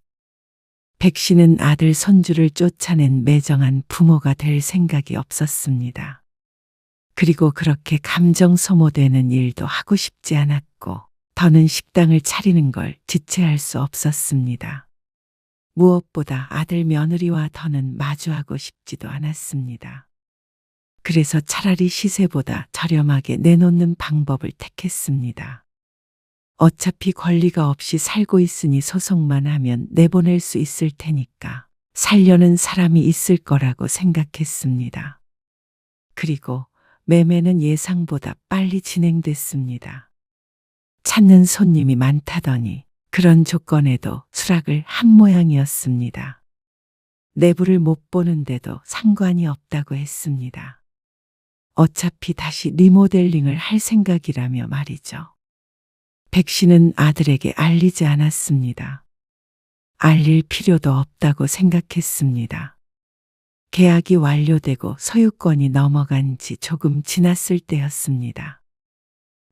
백 씨는 아들 손주를 쫓아낸 매정한 부모가 될 생각이 없었습니다. 그리고 그렇게 감정 소모되는 일도 하고 싶지 않았고 더는 식당을 차리는 걸 지체할 수 없었습니다. 무엇보다 아들 며느리와 더는 마주하고 싶지도 않았습니다. 그래서 차라리 시세보다 저렴하게 내놓는 방법을 택했습니다. 어차피 권리가 없이 살고 있으니 소송만 하면 내보낼 수 있을 테니까 살려는 사람이 있을 거라고 생각했습니다. 그리고 매매는 예상보다 빨리 진행됐습니다. 찾는 손님이 많다더니 그런 조건에도 수락을 한 모양이었습니다. 내부를 못 보는데도 상관이 없다고 했습니다. 어차피 다시 리모델링을 할 생각이라며 말이죠. 백 씨는 아들에게 알리지 않았습니다. 알릴 필요도 없다고 생각했습니다. 계약이 완료되고 소유권이 넘어간 지 조금 지났을 때였습니다.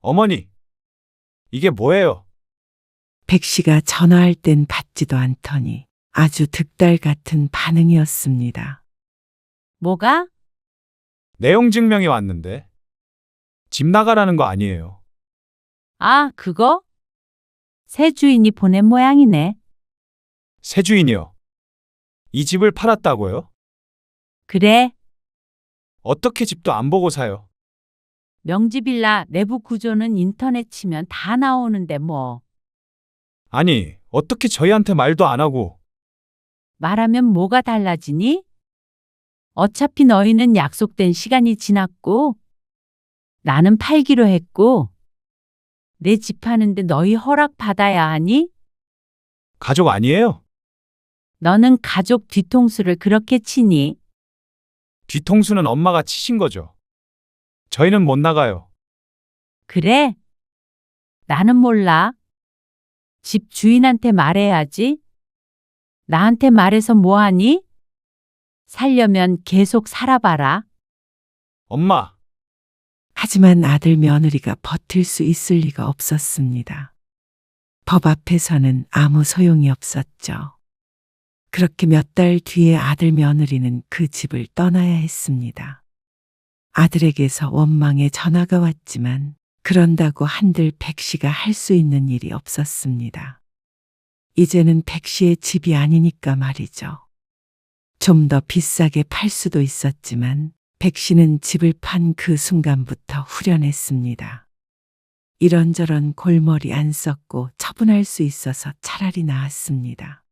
어머니, 이게 뭐예요? 백 씨가 전화할 땐 받지도 않더니 아주 득달 같은 반응이었습니다. 뭐가? 내용 증명이 왔는데. 집 나가라는 거 아니에요. 아, 그거? 새 주인이 보낸 모양이네. 새 주인이요. 이 집을 팔았다고요? 그래. 어떻게 집도 안 보고 사요? 명지빌라 내부 구조는 인터넷 치면 다 나오는데 뭐. 아니, 어떻게 저희한테 말도 안 하고. 말하면 뭐가 달라지니? 어차피 너희는 약속된 시간이 지났고, 나는 팔기로 했고, 내 집 파는데 너희 허락 받아야 하니? 가족 아니에요? 너는 가족 뒤통수를 그렇게 치니? 뒤통수는 엄마가 치신 거죠. 저희는 못 나가요. 그래? 나는 몰라. 집 주인한테 말해야지. 나한테 말해서 뭐하니? 살려면 계속 살아봐라. 엄마, 하지만 아들 며느리가 버틸 수 있을 리가 없었습니다. 법 앞에서는 아무 소용이 없었죠. 그렇게 몇 달 뒤에 아들 며느리는 그 집을 떠나야 했습니다. 아들에게서 원망의 전화가 왔지만 그런다고 한들 백 씨가 할 수 있는 일이 없었습니다. 이제는 백 씨의 집이 아니니까 말이죠. 좀 더 비싸게 팔 수도 있었지만 백 씨는 집을 판 그 순간부터 후련했습니다. 이런저런 골머리 안 썼고 처분할 수 있어서 차라리 나았습니다.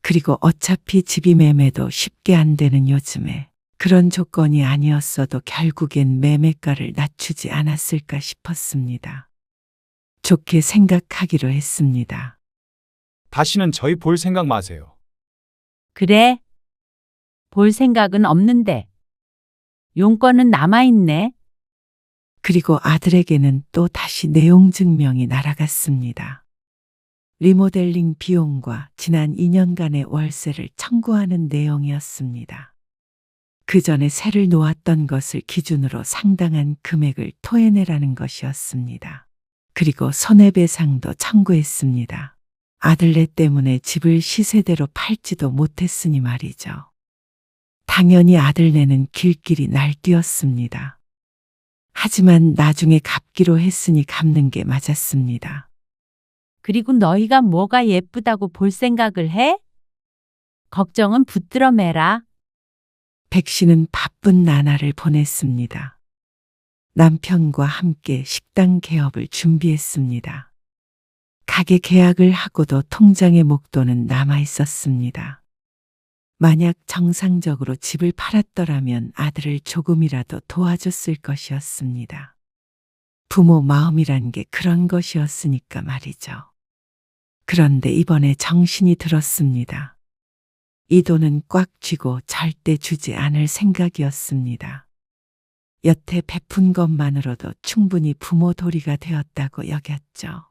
그리고 어차피 집이 매매도 쉽게 안 되는 요즘에 그런 조건이 아니었어도 결국엔 매매가를 낮추지 않았을까 싶었습니다. 좋게 생각하기로 했습니다. 다시는 저희 볼 생각 마세요. 그래? 볼 생각은 없는데. 용건은 남아있네. 그리고 아들에게는 또 다시 내용 증명이 날아갔습니다. 리모델링 비용과 지난 2년간의 월세를 청구하는 내용이었습니다. 그 전에 세를 놓았던 것을 기준으로 상당한 금액을 토해내라는 것이었습니다. 그리고 손해배상도 청구했습니다. 아들네 때문에 집을 시세대로 팔지도 못했으니 말이죠. 당연히 아들네는 길길이 날뛰었습니다. 하지만 나중에 갚기로 했으니 갚는 게 맞았습니다. 그리고 너희가 뭐가 예쁘다고 볼 생각을 해? 걱정은 붙들어 매라. 백 씨는 바쁜 나날을 보냈습니다. 남편과 함께 식당 개업을 준비했습니다. 가게 계약을 하고도 통장에 목돈은 남아 있었습니다. 만약 정상적으로 집을 팔았더라면 아들을 조금이라도 도와줬을 것이었습니다. 부모 마음이란 게 그런 것이었으니까 말이죠. 그런데 이번에 정신이 들었습니다. 이 돈은 꽉 쥐고 절대 주지 않을 생각이었습니다. 여태 베푼 것만으로도 충분히 부모 도리가 되었다고 여겼죠.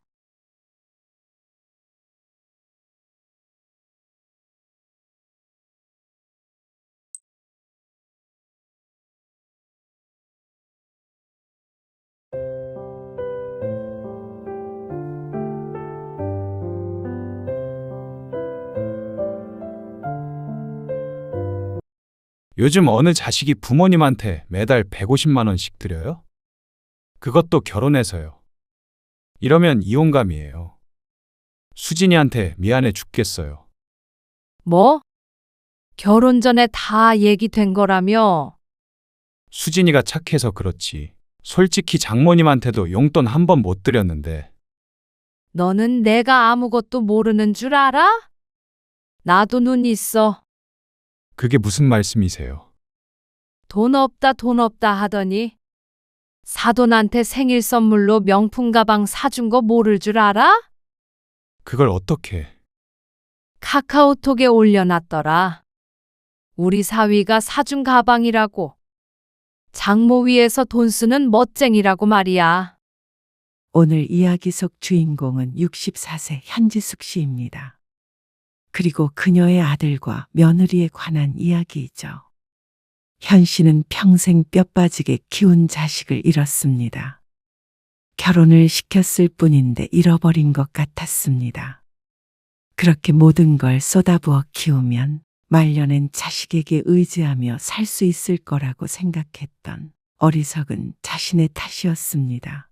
요즘 어느 자식이 부모님한테 매달 150만 원씩 드려요? 그것도 결혼해서요. 이러면 이혼감이에요. 수진이한테 미안해 죽겠어요. 뭐? 결혼 전에 다 얘기된 거라며? 수진이가 착해서 그렇지. 솔직히 장모님한테도 용돈 한 번 못 드렸는데. 너는 내가 아무것도 모르는 줄 알아? 나도 눈 있어. 그게 무슨 말씀이세요? 돈 없다 하더니 사돈한테 생일 선물로 명품 가방 사준 거 모를 줄 알아? 그걸 어떻게? 카카오톡에 올려놨더라. 우리 사위가 사준 가방이라고. 장모 위에서 돈 쓰는 멋쟁이라고 말이야. 오늘 이야기 속 주인공은 64세 현지숙 씨입니다. 그리고 그녀의 아들과 며느리에 관한 이야기이죠. 현 씨는 평생 뼈 빠지게 키운 자식을 잃었습니다. 결혼을 시켰을 뿐인데 잃어버린 것 같았습니다. 그렇게 모든 걸 쏟아부어 키우면 말년엔 자식에게 의지하며 살 수 있을 거라고 생각했던 어리석은 자신의 탓이었습니다.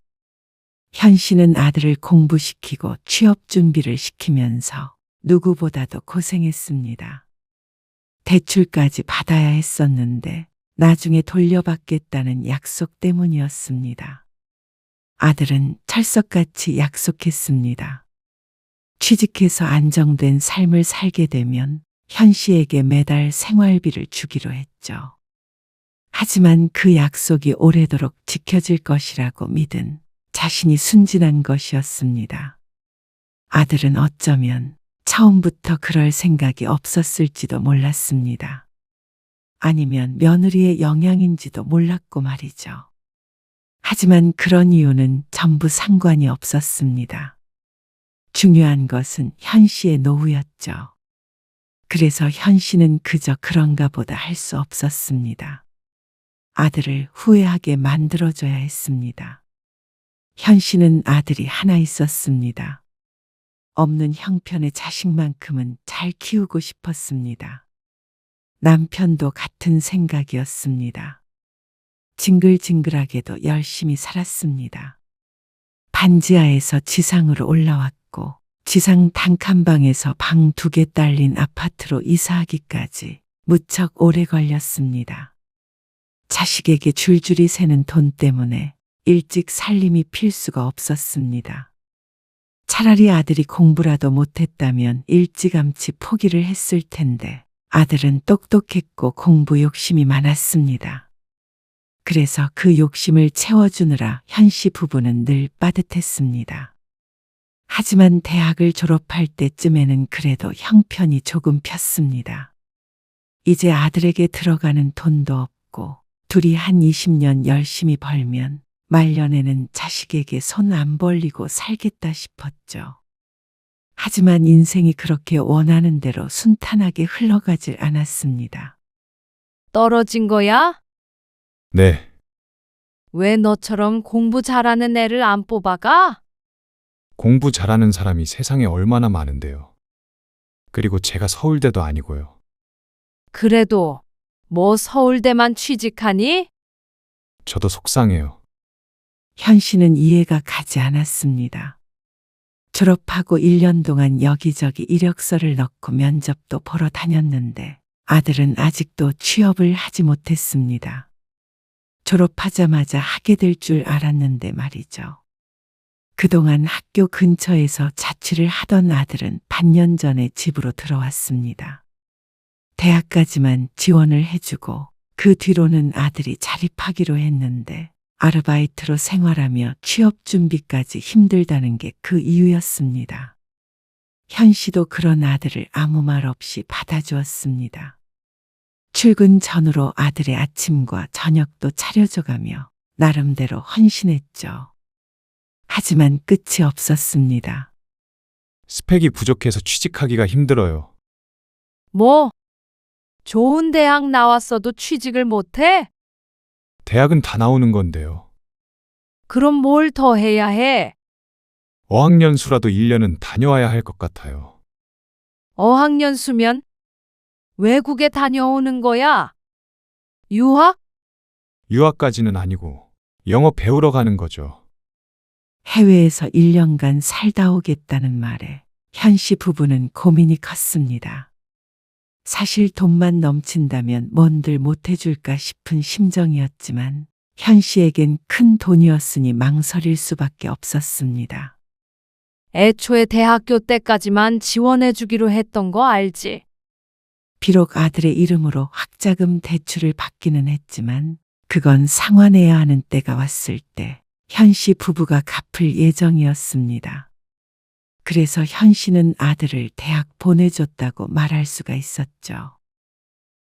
현 씨는 아들을 공부시키고 취업 준비를 시키면서 누구보다도 고생했습니다. 대출까지 받아야 했었는데 나중에 돌려받겠다는 약속 때문이었습니다. 아들은 철석같이 약속했습니다. 취직해서 안정된 삶을 살게 되면 현 씨에게 매달 생활비를 주기로 했죠. 하지만 그 약속이 오래도록 지켜질 것이라고 믿은 자신이 순진한 것이었습니다. 아들은 어쩌면 처음부터 그럴 생각이 없었을지도 몰랐습니다. 아니면 며느리의 영향인지도 몰랐고 말이죠. 하지만 그런 이유는 전부 상관이 없었습니다. 중요한 것은 현 씨의 노후였죠. 그래서 현 씨는 그저 그런가 보다 할 수 없었습니다. 아들을 후회하게 만들어줘야 했습니다. 현 씨는 아들이 하나 있었습니다. 없는 형편의 자식만큼은 잘 키우고 싶었습니다. 남편도 같은 생각이었습니다. 징글징글하게도 열심히 살았습니다. 반지하에서 지상으로 올라왔고 지상 단칸방에서 방 2개 딸린 아파트로 이사하기까지 무척 오래 걸렸습니다. 자식에게 줄줄이 새는 돈 때문에 일찍 살림이 필수가 없었습니다. 차라리 아들이 공부라도 못했다면 일찌감치 포기를 했을 텐데 아들은 똑똑했고 공부 욕심이 많았습니다. 그래서 그 욕심을 채워주느라 현 씨 부부는 늘 빠듯했습니다. 하지만 대학을 졸업할 때쯤에는 그래도 형편이 조금 폈습니다. 이제 아들에게 들어가는 돈도 없고 둘이 한 20년 열심히 벌면 말년에는 자식에게 손 안 벌리고 살겠다 싶었죠. 하지만 인생이 그렇게 원하는 대로 순탄하게 흘러가질 않았습니다. 떨어진 거야? 네, 왜 너처럼 공부 잘하는 애를 안 뽑아가? 공부 잘하는 사람이 세상에 얼마나 많은데요. 그리고 제가 서울대도 아니고요. 그래도 뭐 서울대만 취직하니? 저도 속상해요. 현 씨는 이해가 가지 않았습니다. 졸업하고 1년 동안 여기저기 이력서를 넣고 면접도 보러 다녔는데 아들은 아직도 취업을 하지 못했습니다. 졸업하자마자 하게 될 줄 알았는데 말이죠. 그동안 학교 근처에서 자취를 하던 아들은 반년 전에 집으로 들어왔습니다. 대학까지만 지원을 해주고 그 뒤로는 아들이 자립하기로 했는데 아르바이트로 생활하며 취업 준비까지 힘들다는 게 그 이유였습니다. 현 씨도 그런 아들을 아무 말 없이 받아주었습니다. 출근 전후로 아들의 아침과 저녁도 차려줘가며 나름대로 헌신했죠. 하지만 끝이 없었습니다. 스펙이 부족해서 취직하기가 힘들어요. 뭐? 좋은 대학 나왔어도 취직을 못해? 대학은 다 나오는 건데요. 그럼 뭘 더 해야 해? 어학연수라도 1년은 다녀와야 할 것 같아요. 어학연수면? 외국에 다녀오는 거야? 유학? 유학까지는 아니고 영어 배우러 가는 거죠. 해외에서 1년간 살다 오겠다는 말에 현 씨 부부는 고민이 컸습니다. 사실 돈만 넘친다면 뭔들 못해줄까 싶은 심정이었지만 현 씨에겐 큰 돈이었으니 망설일 수밖에 없었습니다. 애초에 대학교 때까지만 지원해주기로 했던 거 알지? 비록 아들의 이름으로 학자금 대출을 받기는 했지만 그건 상환해야 하는 때가 왔을 때 현 씨 부부가 갚을 예정이었습니다. 그래서 현 씨는 아들을 대학 보내줬다고 말할 수가 있었죠.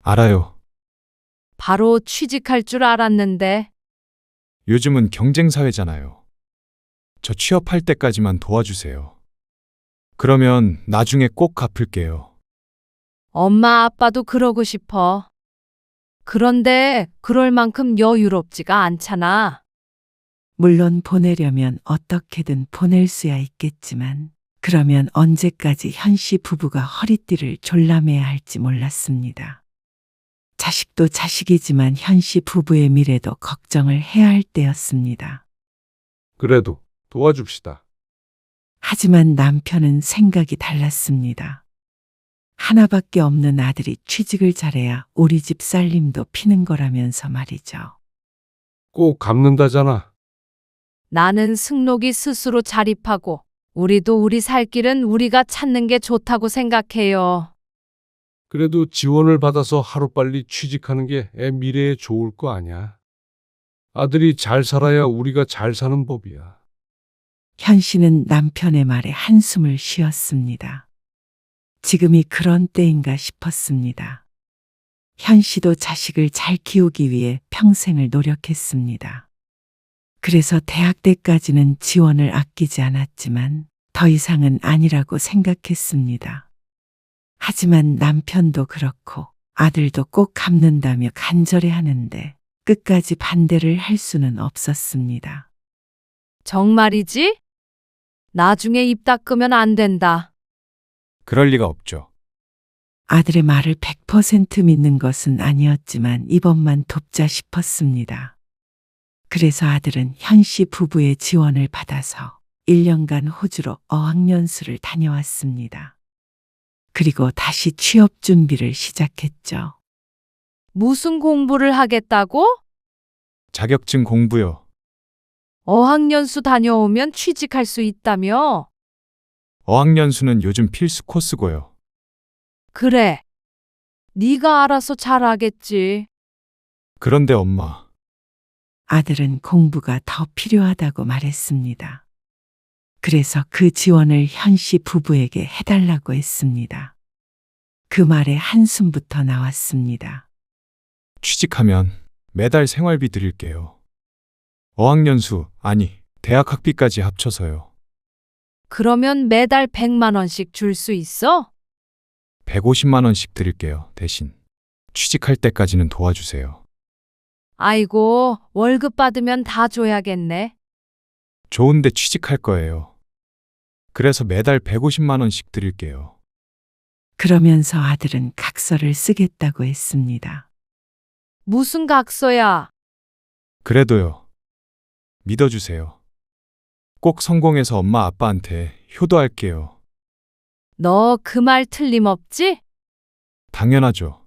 알아요. 바로 취직할 줄 알았는데. 요즘은 경쟁사회잖아요. 저 취업할 때까지만 도와주세요. 그러면 나중에 꼭 갚을게요. 엄마 아빠도 그러고 싶어. 그런데 그럴 만큼 여유롭지가 않잖아. 물론 보내려면 어떻게든 보낼 수야 있겠지만 그러면 언제까지 현 씨 부부가 허리띠를 졸라매야 할지 몰랐습니다. 자식도 자식이지만 현 씨 부부의 미래도 걱정을 해야 할 때였습니다. 그래도 도와줍시다. 하지만 남편은 생각이 달랐습니다. 하나밖에 없는 아들이 취직을 잘해야 우리 집 살림도 피는 거라면서 말이죠. 꼭 갚는다잖아. 나는 승록이 스스로 자립하고 우리도 우리 살 길은 우리가 찾는 게 좋다고 생각해요. 그래도 지원을 받아서 하루빨리 취직하는 게 애 미래에 좋을 거 아냐. 아들이 잘 살아야 우리가 잘 사는 법이야. 현 씨는 남편의 말에 한숨을 쉬었습니다. 지금이 그런 때인가 싶었습니다. 현 씨도 자식을 잘 키우기 위해 평생을 노력했습니다. 그래서 대학 때까지는 지원을 아끼지 않았지만 더 이상은 아니라고 생각했습니다. 하지만 남편도 그렇고 아들도 꼭 갚는다며 간절히 하는데 끝까지 반대를 할 수는 없었습니다. 정말이지? 나중에 입 닦으면 안 된다. 그럴 리가 없죠. 아들의 말을 100% 믿는 것은 아니었지만 이번만 돕자 싶었습니다. 그래서 아들은 현 씨 부부의 지원을 받아서 1년간 호주로 어학연수를 다녀왔습니다. 그리고 다시 취업 준비를 시작했죠. 무슨 공부를 하겠다고? 자격증 공부요. 어학연수 다녀오면 취직할 수 있다며? 어학연수는 요즘 필수 코스고요. 그래. 네가 알아서 잘하겠지. 그런데 엄마, 아들은 공부가 더 필요하다고 말했습니다. 그래서 그 지원을 현 씨 부부에게 해달라고 했습니다. 그 말에 한숨부터 나왔습니다. 취직하면 매달 생활비 드릴게요. 어학연수, 아니, 대학 학비까지 합쳐서요. 그러면 매달 100만 원씩 줄 수 있어? 150만 원씩 드릴게요. 대신 취직할 때까지는 도와주세요. 아이고, 월급 받으면 다 줘야겠네. 좋은데 취직할 거예요. 그래서 매달 150만 원씩 드릴게요. 그러면서 아들은 각서를 쓰겠다고 했습니다. 무슨 각서야? 그래도요. 믿어주세요. 꼭 성공해서 엄마 아빠한테 효도할게요. 너 그 말 틀림없지? 당연하죠.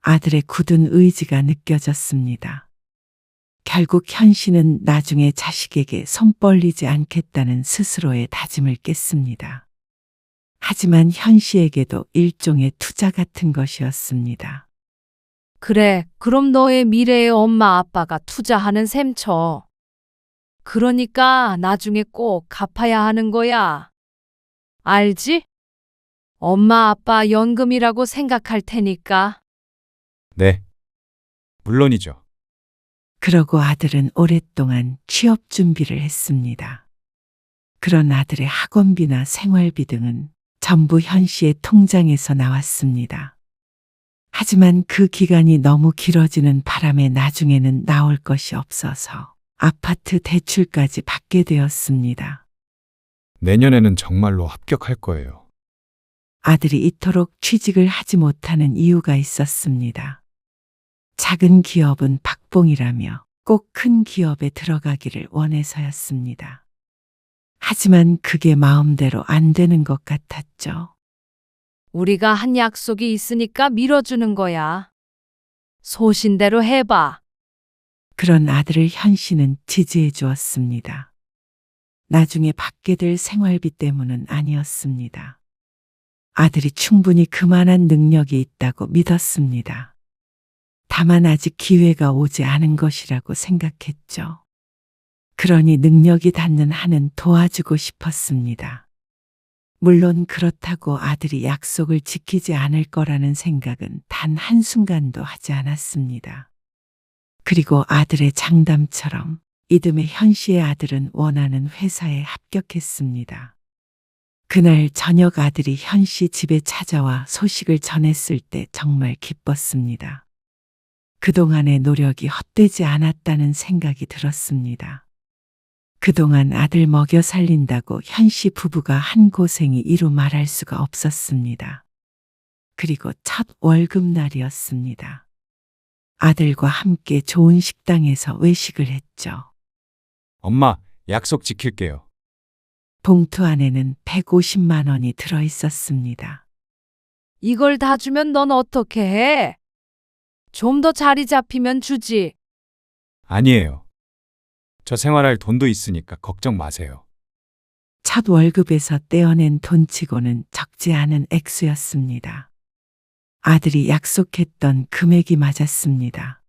아들의 굳은 의지가 느껴졌습니다. 결국 현 씨는 나중에 자식에게 손 벌리지 않겠다는 스스로의 다짐을 깼습니다. 하지만 현 씨에게도 일종의 투자 같은 것이었습니다. 그래, 그럼 너의 미래에 엄마 아빠가 투자하는 셈 쳐. 그러니까 나중에 꼭 갚아야 하는 거야. 알지? 엄마 아빠 연금이라고 생각할 테니까. 네. 물론이죠. 그러고 아들은 오랫동안 취업 준비를 했습니다. 그런 아들의 학원비나 생활비 등은 전부 현 씨의 통장에서 나왔습니다. 하지만 그 기간이 너무 길어지는 바람에 나중에는 나올 것이 없어서 아파트 대출까지 받게 되었습니다. 내년에는 정말로 합격할 거예요. 아들이 이토록 취직을 하지 못하는 이유가 있었습니다. 작은 기업은 박봉이라며 꼭 큰 기업에 들어가기를 원해서였습니다. 하지만 그게 마음대로 안 되는 것 같았죠. 우리가 한 약속이 있으니까 밀어주는 거야. 소신대로 해봐. 그런 아들을 현 씨는 지지해 주었습니다. 나중에 받게 될 생활비 때문은 아니었습니다. 아들이 충분히 그만한 능력이 있다고 믿었습니다. 다만 아직 기회가 오지 않은 것이라고 생각했죠. 그러니 능력이 닿는 한은 도와주고 싶었습니다. 물론 그렇다고 아들이 약속을 지키지 않을 거라는 생각은 단 한순간도 하지 않았습니다. 그리고 아들의 장담처럼 이듬해 현 씨의 아들은 원하는 회사에 합격했습니다. 그날 저녁 아들이 현 씨 집에 찾아와 소식을 전했을 때 정말 기뻤습니다. 그동안의 노력이 헛되지 않았다는 생각이 들었습니다. 그동안 아들 먹여 살린다고 현 씨 부부가 한 고생이 이루 말할 수가 없었습니다. 그리고 첫 월급날이었습니다. 아들과 함께 좋은 식당에서 외식을 했죠. 엄마, 약속 지킬게요. 봉투 안에는 150만 원이 들어 있었습니다. 이걸 다 주면 넌 어떻게 해? 좀 더 자리 잡히면 주지. 아니에요. 저 생활할 돈도 있으니까 걱정 마세요. 첫 월급에서 떼어낸 돈치고는 적지 않은 액수였습니다. 아들이 약속했던 금액이 맞았습니다.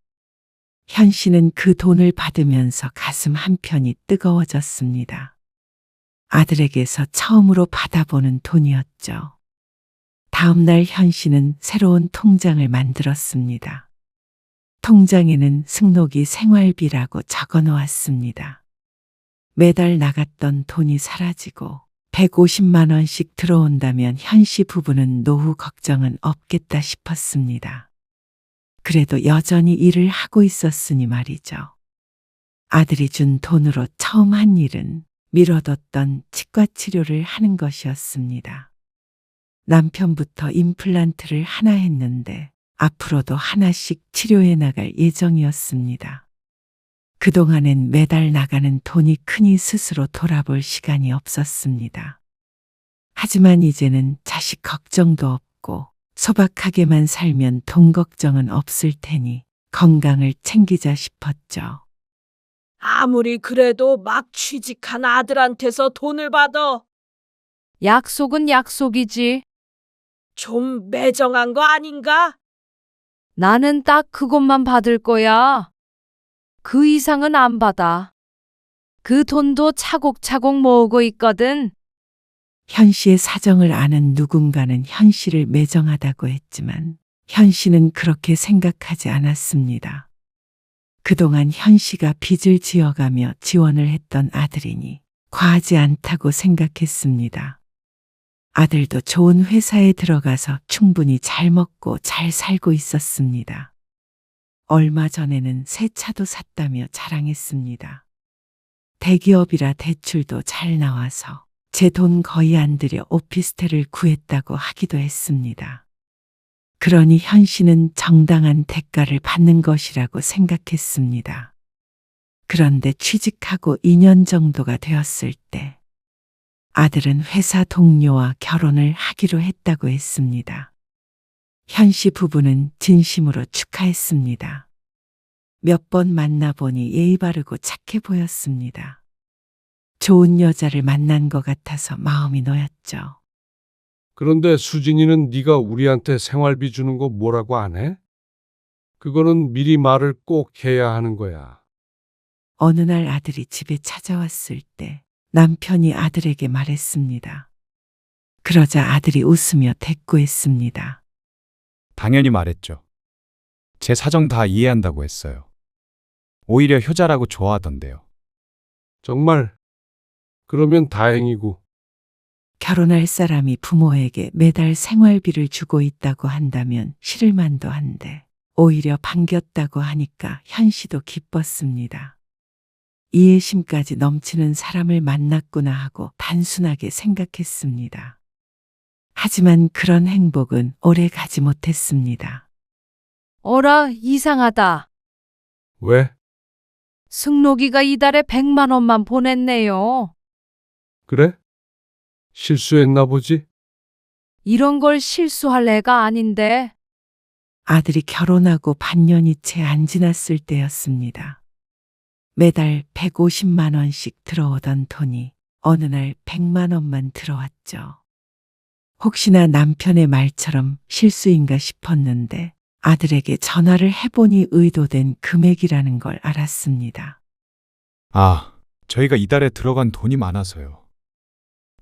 현 씨는 그 돈을 받으면서 가슴 한편이 뜨거워졌습니다. 아들에게서 처음으로 받아보는 돈이었죠. 다음 날 현 씨는 새로운 통장을 만들었습니다. 통장에는 승록이 생활비라고 적어 놓았습니다. 매달 나갔던 돈이 사라지고 150만 원씩 들어온다면 현 씨 부부는 노후 걱정은 없겠다 싶었습니다. 그래도 여전히 일을 하고 있었으니 말이죠. 아들이 준 돈으로 처음 한 일은 미뤄뒀던 치과 치료를 하는 것이었습니다. 남편부터 임플란트를 하나 했는데 앞으로도 하나씩 치료해 나갈 예정이었습니다. 그동안엔 매달 나가는 돈이 크니 스스로 돌아볼 시간이 없었습니다. 하지만 이제는 자식 걱정도 없고 소박하게만 살면 돈 걱정은 없을 테니 건강을 챙기자 싶었죠. 아무리 그래도 막 취직한 아들한테서 돈을 받아. 약속은 약속이지. 좀 매정한 거 아닌가? 나는 딱 그것만 받을 거야. 그 이상은 안 받아. 그 돈도 차곡차곡 모으고 있거든. 현 씨의 사정을 아는 누군가는 현 씨를 매정하다고 했지만 현 씨는 그렇게 생각하지 않았습니다. 그동안 현 씨가 빚을 지어가며 지원을 했던 아들이니 과하지 않다고 생각했습니다. 아들도 좋은 회사에 들어가서 충분히 잘 먹고 잘 살고 있었습니다. 얼마 전에는 새 차도 샀다며 자랑했습니다. 대기업이라 대출도 잘 나와서 제 돈 거의 안 들여 오피스텔을 구했다고 하기도 했습니다. 그러니 현 씨는 정당한 대가를 받는 것이라고 생각했습니다. 그런데 취직하고 2년 정도가 되었을 때 아들은 회사 동료와 결혼을 하기로 했다고 했습니다. 현 씨 부부는 진심으로 축하했습니다. 몇 번 만나보니 예의 바르고 착해 보였습니다. 좋은 여자를 만난 것 같아서 마음이 놓였죠. 그런데 수진이는 네가 우리한테 생활비 주는 거 뭐라고 안 해? 그거는 미리 말을 꼭 해야 하는 거야. 어느 날 아들이 집에 찾아왔을 때 남편이 아들에게 말했습니다. 그러자 아들이 웃으며 대꾸했습니다. 당연히 말했죠. 제 사정 다 이해한다고 했어요. 오히려 효자라고 좋아하던데요. 정말? 그러면 다행이고. 결혼할 사람이 부모에게 매달 생활비를 주고 있다고 한다면 싫을 만도 한데 오히려 반겼다고 하니까 현 씨도 기뻤습니다. 이해심까지 넘치는 사람을 만났구나 하고 단순하게 생각했습니다. 하지만 그런 행복은 오래 가지 못했습니다. 어라, 이상하다. 왜? 승록이가 이달에 100만 원만 보냈네요. 그래? 실수했나 보지? 이런 걸 실수할 애가 아닌데. 아들이 결혼하고 반년이 채 안 지났을 때였습니다. 매달 150만 원씩 들어오던 돈이 어느 날 100만 원만 들어왔죠. 혹시나 남편의 말처럼 실수인가 싶었는데 아들에게 전화를 해보니 의도된 금액이라는 걸 알았습니다. 아, 저희가 이달에 들어간 돈이 많아서요.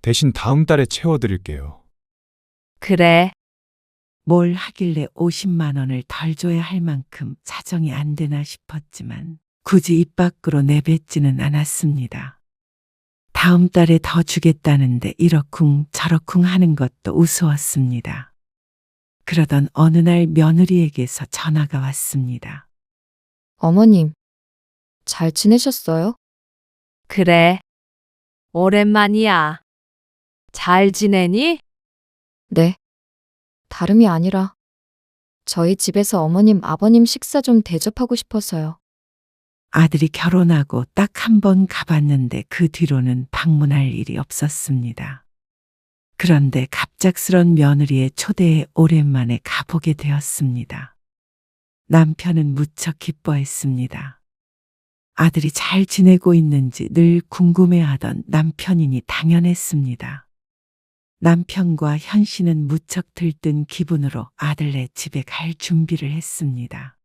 대신 다음 달에 채워드릴게요. 그래. 뭘 하길래 50만 원을 덜 줘야 할 만큼 사정이 안 되나 싶었지만 굳이 입 밖으로 내뱉지는 않았습니다. 다음 달에 더 주겠다는데 이러쿵 저러쿵 하는 것도 우스웠습니다. 그러던 어느 날 며느리에게서 전화가 왔습니다. 어머님, 잘 지내셨어요? 그래. 오랜만이야. 잘 지내니? 네. 다름이 아니라 저희 집에서 어머님, 아버님 식사 좀 대접하고 싶어서요. 아들이 결혼하고 딱 한 번 가봤는데 그 뒤로는 방문할 일이 없었습니다. 그런데 갑작스런 며느리의 초대에 오랜만에 가보게 되었습니다. 남편은 무척 기뻐했습니다. 아들이 잘 지내고 있는지 늘 궁금해하던 남편이니 당연했습니다. 남편과 현 씨는 무척 들뜬 기분으로 아들네 집에 갈 준비를 했습니다.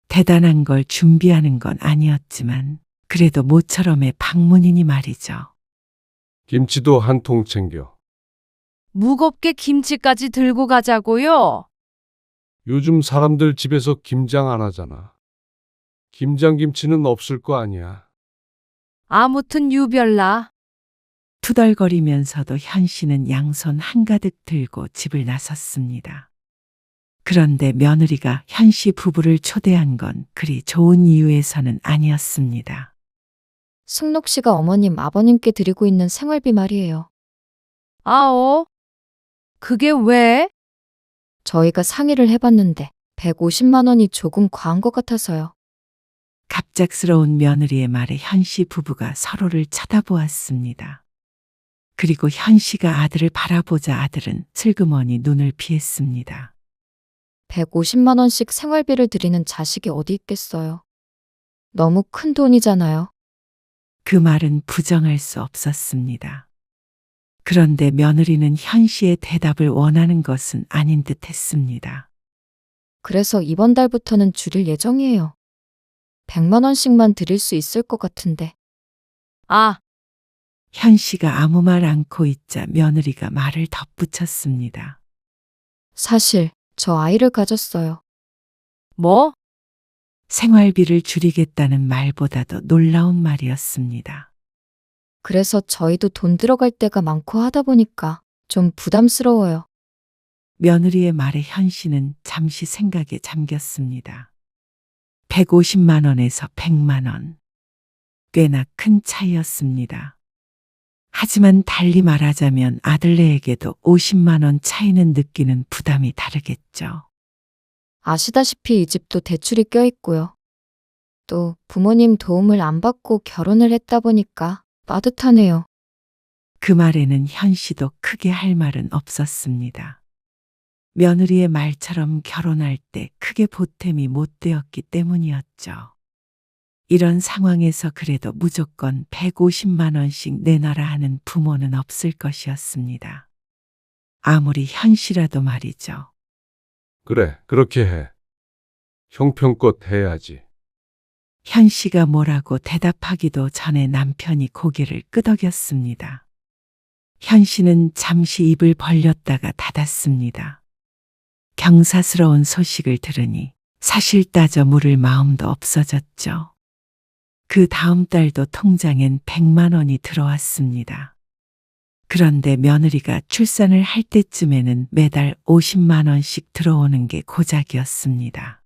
대단한 걸 준비하는 건 아니었지만 그래도 모처럼의 방문이니 말이죠. 김치도 한 통 챙겨. 무겁게 김치까지 들고 가자고요. 요즘 사람들 집에서 김장 안 하잖아. 김장김치는 없을 거 아니야. 아무튼 유별나. 투덜거리면서도 현 씨는 양손 한가득 들고 집을 나섰습니다. 그런데 며느리가 현 씨 부부를 초대한 건 그리 좋은 이유에서는 아니었습니다. 승록 씨가 어머님, 아버님께 드리고 있는 생활비 말이에요. 아오? 그게 왜? 저희가 상의를 해봤는데 150만 원이 조금 과한 것 같아서요. 갑작스러운 며느리의 말에 현 씨 부부가 서로를 쳐다보았습니다. 그리고 현 씨가 아들을 바라보자 아들은 슬그머니 눈을 피했습니다. 150만 원씩 생활비를 드리는 자식이 어디 있겠어요. 너무 큰 돈이잖아요. 그 말은 부정할 수 없었습니다. 그런데 며느리는 현 씨의 대답을 원하는 것은 아닌 듯 했습니다. 그래서 이번 달부터는 줄일 예정이에요. 100만 원씩만 드릴 수 있을 것 같은데. 아, 현 씨가 아무 말 않고 있자 며느리가 말을 덧붙였습니다. 사실 저 아이를 가졌어요. 뭐? 생활비를 줄이겠다는 말보다도 놀라운 말이었습니다. 그래서 저희도 돈 들어갈 때가 많고 하다 보니까 좀 부담스러워요. 며느리의 말에 현 씨는 잠시 생각에 잠겼습니다. 150만 원에서 100만 원. 꽤나 큰 차이였습니다. 하지만 달리 말하자면 아들네에게도 50만 원 차이는 느끼는 부담이 다르겠죠. 아시다시피 이 집도 대출이 껴있고요. 또 부모님 도움을 안 받고 결혼을 했다 보니까 빠듯하네요. 그 말에는 현 씨도 크게 할 말은 없었습니다. 며느리의 말처럼 결혼할 때 크게 보탬이 못 되었기 때문이었죠. 이런 상황에서 그래도 무조건 150만 원씩 내놔라 하는 부모는 없을 것이었습니다. 아무리 현 씨라도 말이죠. 그래, 그렇게 해. 형편껏 해야지. 현 씨가 뭐라고 대답하기도 전에 남편이 고개를 끄덕였습니다. 현 씨는 잠시 입을 벌렸다가 닫았습니다. 경사스러운 소식을 들으니 사실 따져 물을 마음도 없어졌죠. 그 다음 달도 통장엔 100만 원이 들어왔습니다. 그런데 며느리가 출산을 할 때쯤에는 매달 50만 원씩 들어오는 게 고작이었습니다.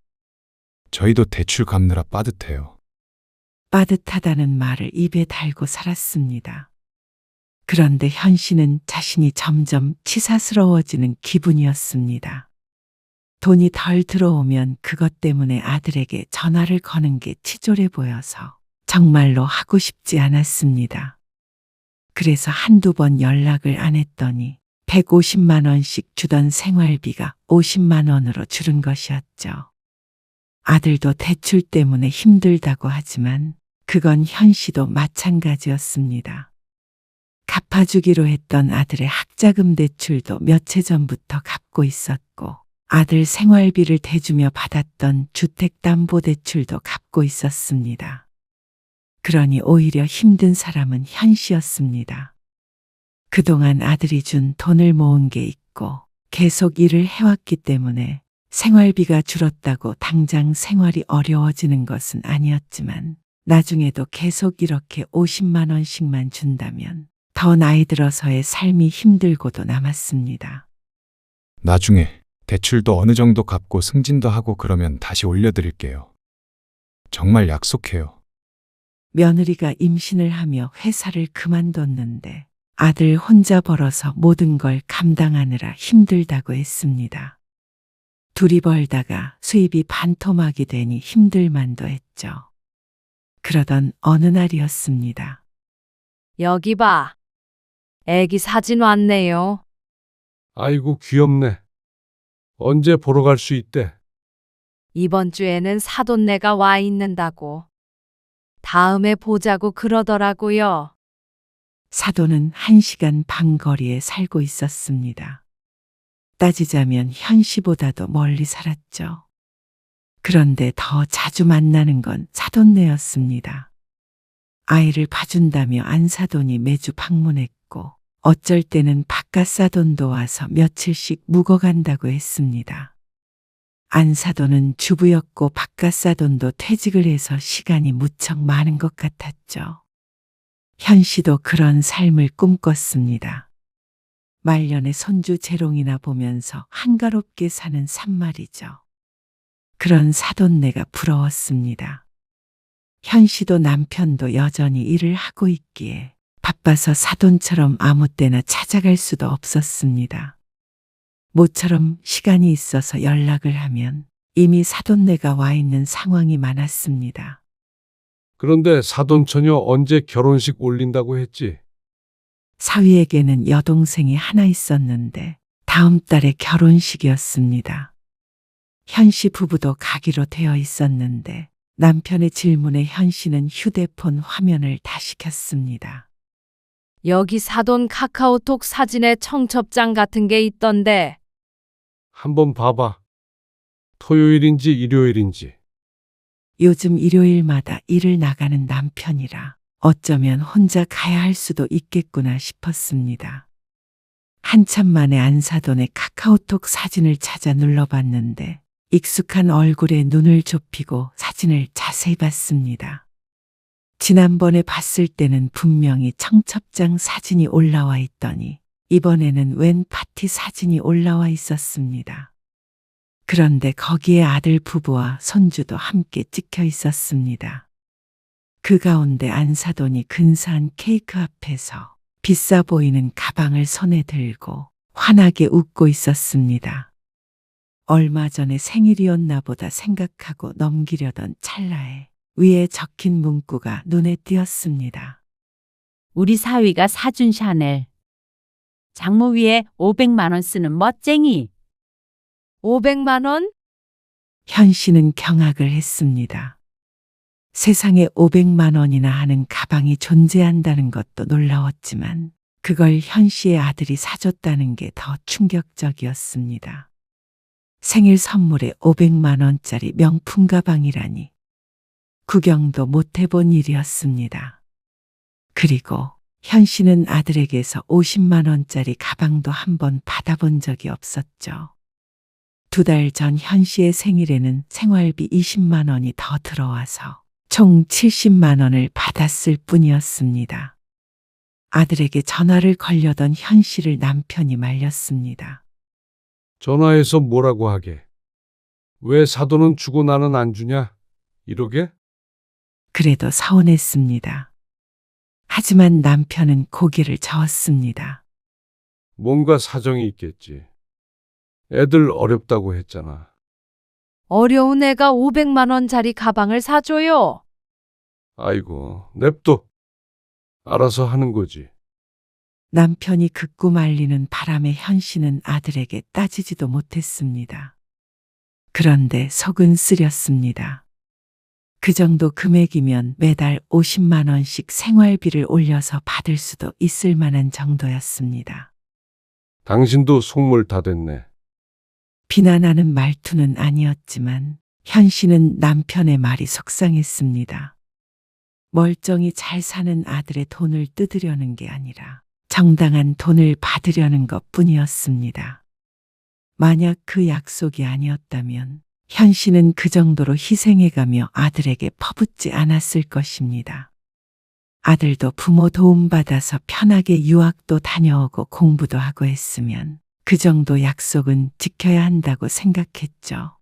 저희도 대출 갚느라 빠듯해요. 빠듯하다는 말을 입에 달고 살았습니다. 그런데 현 씨는 자신이 점점 치사스러워지는 기분이었습니다. 돈이 덜 들어오면 그것 때문에 아들에게 전화를 거는 게 치졸해 보여서 정말로 하고 싶지 않았습니다. 그래서 한두 번 연락을 안 했더니 150만 원씩 주던 생활비가 50만 원으로 줄은 것이었죠. 아들도 대출 때문에 힘들다고 하지만 그건 현 씨도 마찬가지였습니다. 갚아주기로 했던 아들의 학자금 대출도 몇 해 전부터 갚고 있었고 아들 생활비를 대주며 받았던 주택담보대출도 갚고 있었습니다. 그러니 오히려 힘든 사람은 현 씨였습니다. 그동안 아들이 준 돈을 모은 게 있고 계속 일을 해왔기 때문에 생활비가 줄었다고 당장 생활이 어려워지는 것은 아니었지만 나중에도 계속 이렇게 50만 원씩만 준다면 더 나이 들어서의 삶이 힘들고도 남았습니다. 나중에 대출도 어느 정도 갚고 승진도 하고 그러면 다시 올려드릴게요. 정말 약속해요. 며느리가 임신을 하며 회사를 그만뒀는데 아들 혼자 벌어서 모든 걸 감당하느라 힘들다고 했습니다. 둘이 벌다가 수입이 반토막이 되니 힘들만도 했죠. 그러던 어느 날이었습니다. 여기 봐. 애기 사진 왔네요. 아이고, 귀엽네. 언제 보러 갈 수 있대? 이번 주에는 사돈네가 와 있는다고. 다음에 보자고 그러더라고요. 사돈은 1시간 반 거리에 살고 있었습니다. 따지자면 현 씨보다도 멀리 살았죠. 그런데 더 자주 만나는 건 사돈네였습니다. 아이를 봐준다며 안사돈이 매주 방문했고 어쩔 때는 바깥 사돈도 와서 며칠씩 묵어간다고 했습니다. 안사돈은 주부였고 바깥 사돈도 퇴직을 해서 시간이 무척 많은 것 같았죠. 현 씨도 그런 삶을 꿈꿨습니다. 말년에 손주 재롱이나 보면서 한가롭게 사는 산말이죠. 그런 사돈네가 부러웠습니다. 현 씨도 남편도 여전히 일을 하고 있기에 바빠서 사돈처럼 아무 때나 찾아갈 수도 없었습니다. 모처럼 시간이 있어서 연락을 하면 이미 사돈네가 와 있는 상황이 많았습니다. 그런데 사돈처녀 언제 결혼식 올린다고 했지? 사위에게는 여동생이 하나 있었는데 다음 달에 결혼식이었습니다. 현 씨 부부도 가기로 되어 있었는데 남편의 질문에 현 씨는 휴대폰 화면을 다시 켰습니다. 여기 사돈 카카오톡 사진에 청첩장 같은 게 있던데. 한번 봐봐. 토요일인지 일요일인지. 요즘 일요일마다 일을 나가는 남편이라 어쩌면 혼자 가야 할 수도 있겠구나 싶었습니다. 한참 만에 안사돈의 카카오톡 사진을 찾아 눌러봤는데 익숙한 얼굴에 눈을 좁히고 사진을 자세히 봤습니다. 지난번에 봤을 때는 분명히 청첩장 사진이 올라와 있더니 이번에는 웬 파티 사진이 올라와 있었습니다. 그런데 거기에 아들 부부와 손주도 함께 찍혀 있었습니다. 그 가운데 안사돈이 근사한 케이크 앞에서 비싸 보이는 가방을 손에 들고 환하게 웃고 있었습니다. 얼마 전에 생일이었나 보다 생각하고 넘기려던 찰나에 위에 적힌 문구가 눈에 띄었습니다. 우리 사위가 사준 샤넬. 장모 위에 500만 원 쓰는 멋쟁이. 500만 원? 현 씨는 경악을 했습니다. 세상에 500만 원이나 하는 가방이 존재한다는 것도 놀라웠지만 그걸 현 씨의 아들이 사줬다는 게 더 충격적이었습니다. 생일 선물에 500만 원짜리 명품 가방이라니 구경도 못 해본 일이었습니다. 그리고 현 씨는 아들에게서 50만 원짜리 가방도 한 번 받아본 적이 없었죠. 2달 전 현 씨의 생일에는 생활비 20만 원이 더 들어와서 총 70만 원을 받았을 뿐이었습니다. 아들에게 전화를 걸려던 현 씨를 남편이 말렸습니다. 전화해서 뭐라고 하게? 왜 사돈은 주고 나는 안 주냐? 이러게? 그래도 서운했습니다. 하지만 남편은 고개를 저었습니다. 뭔가 사정이 있겠지. 애들 어렵다고 했잖아. 어려운 애가 500만 원짜리 가방을 사줘요. 아이고, 냅둬. 알아서 하는 거지. 남편이 극구 말리는 바람에 현 씨는 아들에게 따지지도 못했습니다. 그런데 속은 쓰렸습니다. 그 정도 금액이면 매달 50만 원씩 생활비를 올려서 받을 수도 있을 만한 정도였습니다. 당신도 속물 다 됐네. 비난하는 말투는 아니었지만 현 씨는 남편의 말이 속상했습니다. 멀쩡히 잘 사는 아들의 돈을 뜯으려는 게 아니라 정당한 돈을 받으려는 것 뿐이었습니다. 만약 그 약속이 아니었다면 현 씨는 그 정도로 희생해가며 아들에게 퍼붓지 않았을 것입니다. 아들도 부모 도움받아서 편하게 유학도 다녀오고 공부도 하고 했으면 그 정도 약속은 지켜야 한다고 생각했죠.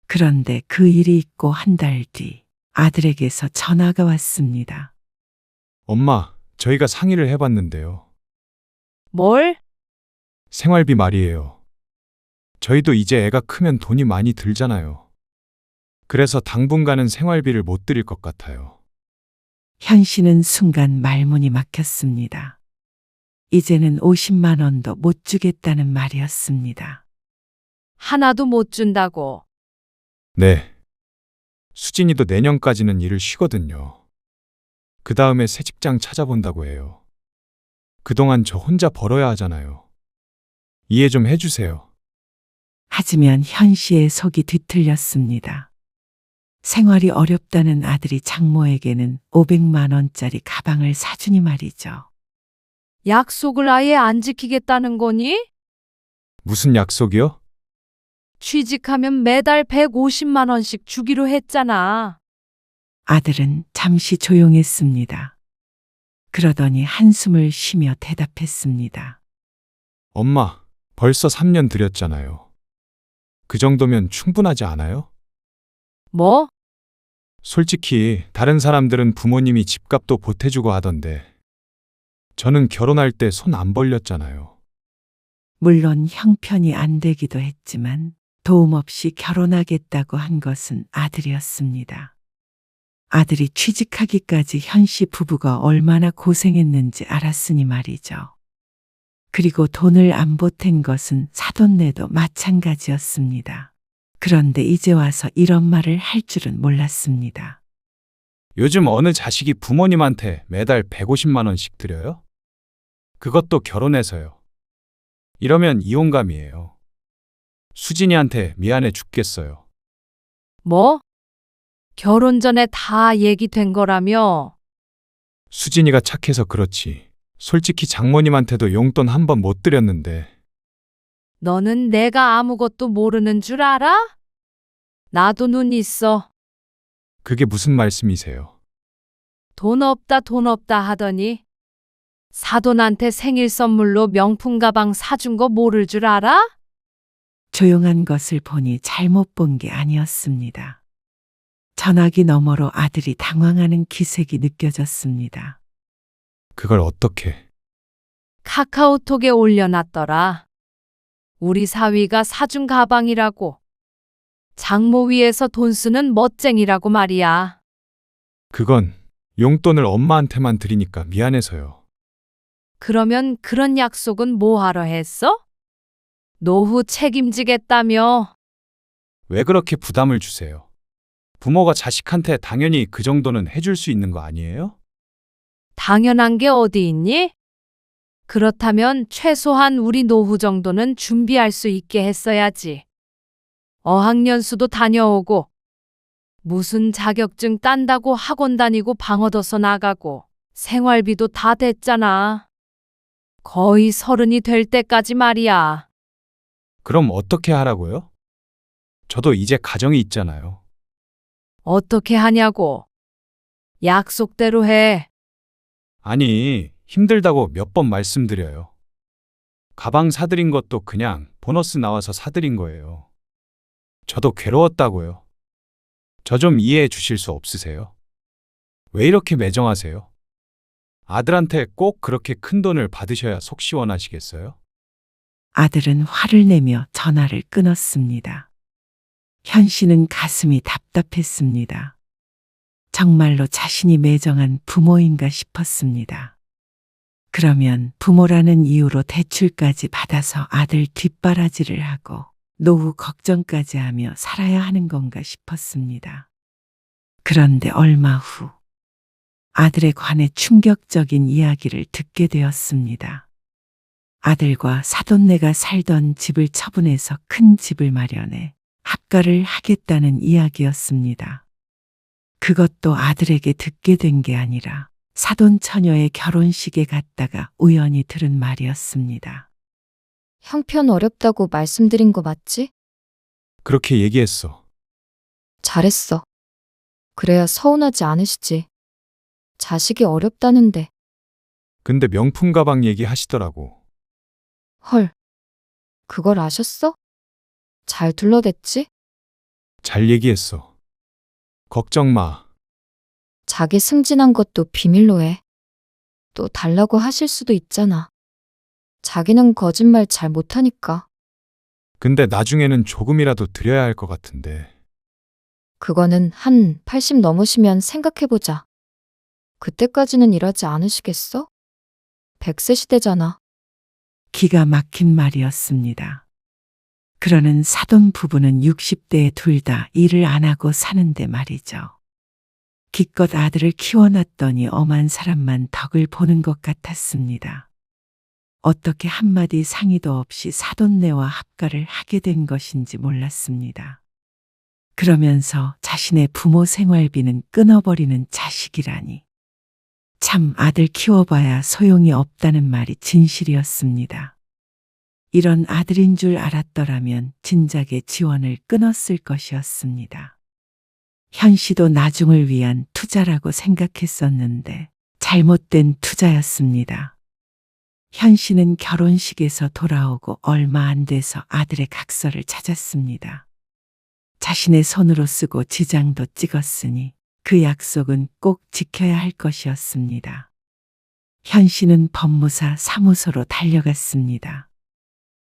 그런데 그 일이 있고 한 달 뒤 아들에게서 전화가 왔습니다. 엄마, 저희가 상의를 해봤는데요. 뭘? 생활비 말이에요. 저희도 이제 애가 크면 돈이 많이 들잖아요. 그래서 당분간은 생활비를 못 드릴 것 같아요. 현 씨는 순간 말문이 막혔습니다. 이제는 50만 원도 못 주겠다는 말이었습니다. 하나도 못 준다고. 네. 수진이도 내년까지는 일을 쉬거든요. 그 다음에 새 직장 찾아본다고 해요. 그동안 저 혼자 벌어야 하잖아요. 이해 좀 해주세요. 하지만 현 씨의 속이 뒤틀렸습니다. 생활이 어렵다는 아들이 장모에게는 500만 원짜리 가방을 사주니 말이죠. 약속을 아예 안 지키겠다는 거니? 무슨 약속이요? 취직하면 매달 150만 원씩 주기로 했잖아. 아들은 잠시 조용했습니다. 그러더니 한숨을 쉬며 대답했습니다. 엄마, 벌써 3년 들였잖아요. 그 정도면 충분하지 않아요? 뭐? 솔직히 다른 사람들은 부모님이 집값도 보태주고 하던데 저는 결혼할 때 손 안 벌렸잖아요. 물론 형편이 안 되기도 했지만 도움 없이 결혼하겠다고 한 것은 아들이었습니다. 아들이 취직하기까지 현 씨 부부가 얼마나 고생했는지 알았으니 말이죠. 그리고 돈을 안 보탠 것은 사돈네도 마찬가지였습니다. 그런데 이제 와서 이런 말을 할 줄은 몰랐습니다. 요즘 어느 자식이 부모님한테 매달 150만 원씩 드려요? 그것도 결혼해서요. 이러면 이혼감이에요. 수진이한테 미안해 죽겠어요. 뭐? 결혼 전에 다 얘기된 거라며? 수진이가 착해서 그렇지. 솔직히 장모님한테도 용돈 한 번 못 드렸는데. 너는 내가 아무것도 모르는 줄 알아? 나도 눈 있어. 그게 무슨 말씀이세요? 돈 없다 하더니 사돈한테 생일 선물로 명품 가방 사준 거 모를 줄 알아? 조용한 것을 보니 잘못 본 게 아니었습니다. 전화기 너머로 아들이 당황하는 기색이 느껴졌습니다. 그걸 어떻게? 카카오톡에 올려놨더라. 우리 사위가 사준 가방이라고. 장모 위에서 돈 쓰는 멋쟁이라고 말이야. 그건 용돈을 엄마한테만 드리니까 미안해서요. 그러면 그런 약속은 뭐 하러 했어? 노후 책임지겠다며. 왜 그렇게 부담을 주세요? 부모가 자식한테 당연히 그 정도는 해줄 수 있는 거 아니에요? 당연한 게 어디 있니? 그렇다면 최소한 우리 노후 정도는 준비할 수 있게 했어야지. 어학연수도 다녀오고, 무슨 자격증 딴다고 학원 다니고 방 얻어서 나가고, 생활비도 다 됐잖아. 거의 30이 될 때까지 말이야. 그럼 어떻게 하라고요? 저도 이제 가정이 있잖아요. 어떻게 하냐고. 약속대로 해. 아니, 힘들다고 몇 번 말씀드려요. 가방 사드린 것도 그냥 보너스 나와서 사드린 거예요. 저도 괴로웠다고요. 저 좀 이해해 주실 수 없으세요? 왜 이렇게 매정하세요? 아들한테 꼭 그렇게 큰 돈을 받으셔야 속 시원하시겠어요? 아들은 화를 내며 전화를 끊었습니다. 현 씨는 가슴이 답답했습니다. 정말로 자신이 매정한 부모인가 싶었습니다. 그러면 부모라는 이유로 대출까지 받아서 아들 뒷바라지를 하고 노후 걱정까지 하며 살아야 하는 건가 싶었습니다. 그런데 얼마 후 아들에 관해 충격적인 이야기를 듣게 되었습니다. 아들과 사돈네가 살던 집을 처분해서 큰 집을 마련해 합가를 하겠다는 이야기였습니다. 그것도 아들에게 듣게 된 게 아니라 사돈 처녀의 결혼식에 갔다가 우연히 들은 말이었습니다. 형편 어렵다고 말씀드린 거 맞지? 그렇게 얘기했어. 잘했어. 그래야 서운하지 않으시지. 자식이 어렵다는데. 근데 명품 가방 얘기하시더라고. 헐. 그걸 아셨어? 잘 둘러댔지? 잘 얘기했어. 걱정 마. 자기 승진한 것도 비밀로 해. 또 달라고 하실 수도 있잖아. 자기는 거짓말 잘 못하니까. 근데 나중에는 조금이라도 드려야 할 것 같은데. 그거는 한 80 넘으시면 생각해보자. 그때까지는 일하지 않으시겠어? 100세 시대잖아. 기가 막힌 말이었습니다. 그러는 사돈 부부는 60대에 둘 다 일을 안 하고 사는데 말이죠. 기껏 아들을 키워놨더니 엄한 사람만 덕을 보는 것 같았습니다. 어떻게 한마디 상의도 없이 사돈네와 합가를 하게 된 것인지 몰랐습니다. 그러면서 자신의 부모 생활비는 끊어버리는 자식이라니. 참 아들 키워봐야 소용이 없다는 말이 진실이었습니다. 이런 아들인 줄 알았더라면 진작에 지원을 끊었을 것이었습니다. 현 씨도 나중을 위한 투자라고 생각했었는데 잘못된 투자였습니다. 현 씨는 결혼식에서 돌아오고 얼마 안 돼서 아들의 각서를 찾았습니다. 자신의 손으로 쓰고 지장도 찍었으니 그 약속은 꼭 지켜야 할 것이었습니다. 현 씨는 법무사 사무소로 달려갔습니다.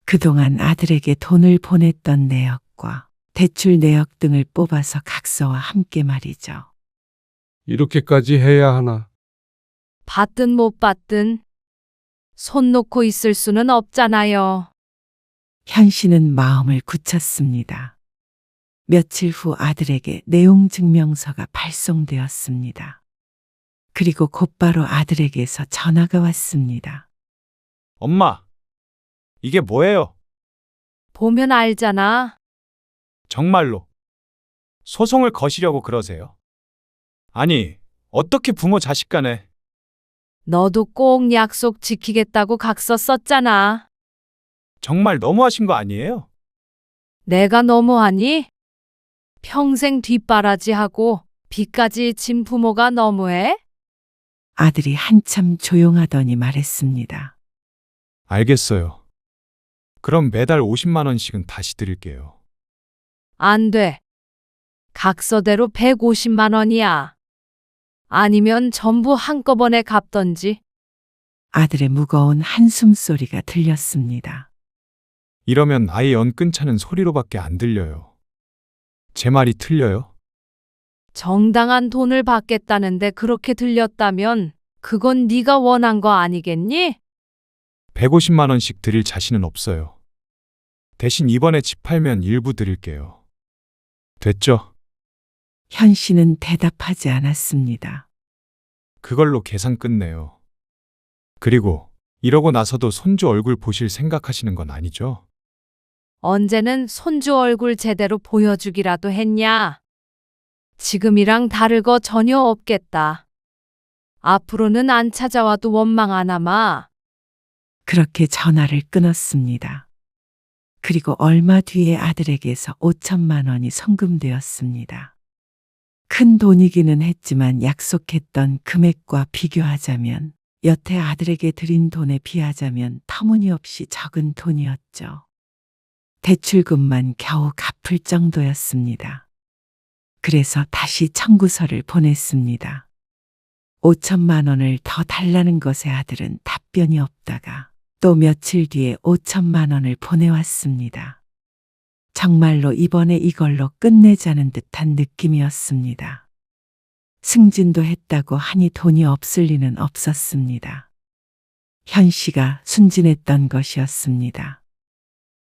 그동안 아들에게 돈을 보냈던 내역과 대출 내역 등을 뽑아서 각서와 함께 말이죠. 이렇게까지 해야 하나? 받든 못 받든 손 놓고 있을 수는 없잖아요. 현 씨는 마음을 굳혔습니다. 며칠 후 아들에게 내용 증명서가 발송되었습니다. 그리고 곧바로 아들에게서 전화가 왔습니다. 엄마, 이게 뭐예요? 보면 알잖아. 정말로. 소송을 거시려고 그러세요? 아니, 어떻게 부모 자식 간에. 너도 꼭 약속 지키겠다고 각서 썼잖아. 정말 너무하신 거 아니에요? 내가 너무하니? 평생 뒷바라지하고 빚까지 진 부모가 너무해? 아들이 한참 조용하더니 말했습니다. 알겠어요. 그럼 매달 50만 원씩은 다시 드릴게요. 안 돼. 각서대로 150만 원이야. 아니면 전부 한꺼번에 갚던지. 아들의 무거운 한숨 소리가 들렸습니다. 이러면 아이 연끈차는 소리로밖에 안 들려요. 제 말이 틀려요? 정당한 돈을 받겠다는데 그렇게 들렸다면 그건 네가 원한 거 아니겠니? 150만 원씩 드릴 자신은 없어요. 대신 이번에 집 팔면 일부 드릴게요. 됐죠? 현 씨는 대답하지 않았습니다. 그걸로 계산 끝내요. 그리고 이러고 나서도 손주 얼굴 보실 생각하시는 건 아니죠? 언제는 손주 얼굴 제대로 보여주기라도 했냐? 지금이랑 다를 거 전혀 없겠다. 앞으로는 안 찾아와도 원망 안 하마. 그렇게 전화를 끊었습니다. 그리고 얼마 뒤에 아들에게서 5천만 원이 송금되었습니다. 큰 돈이기는 했지만 약속했던 금액과 비교하자면 여태 아들에게 드린 돈에 비하자면 터무니없이 적은 돈이었죠. 대출금만 겨우 갚을 정도였습니다. 그래서 다시 청구서를 보냈습니다. 5천만 원을 더 달라는 것에 아들은 답변이 없다가 또 며칠 뒤에 5천만 원을 보내왔습니다. 정말로 이번에 이걸로 끝내자는 듯한 느낌이었습니다. 승진도 했다고 하니 돈이 없을 리는 없었습니다. 현 씨가 순진했던 것이었습니다.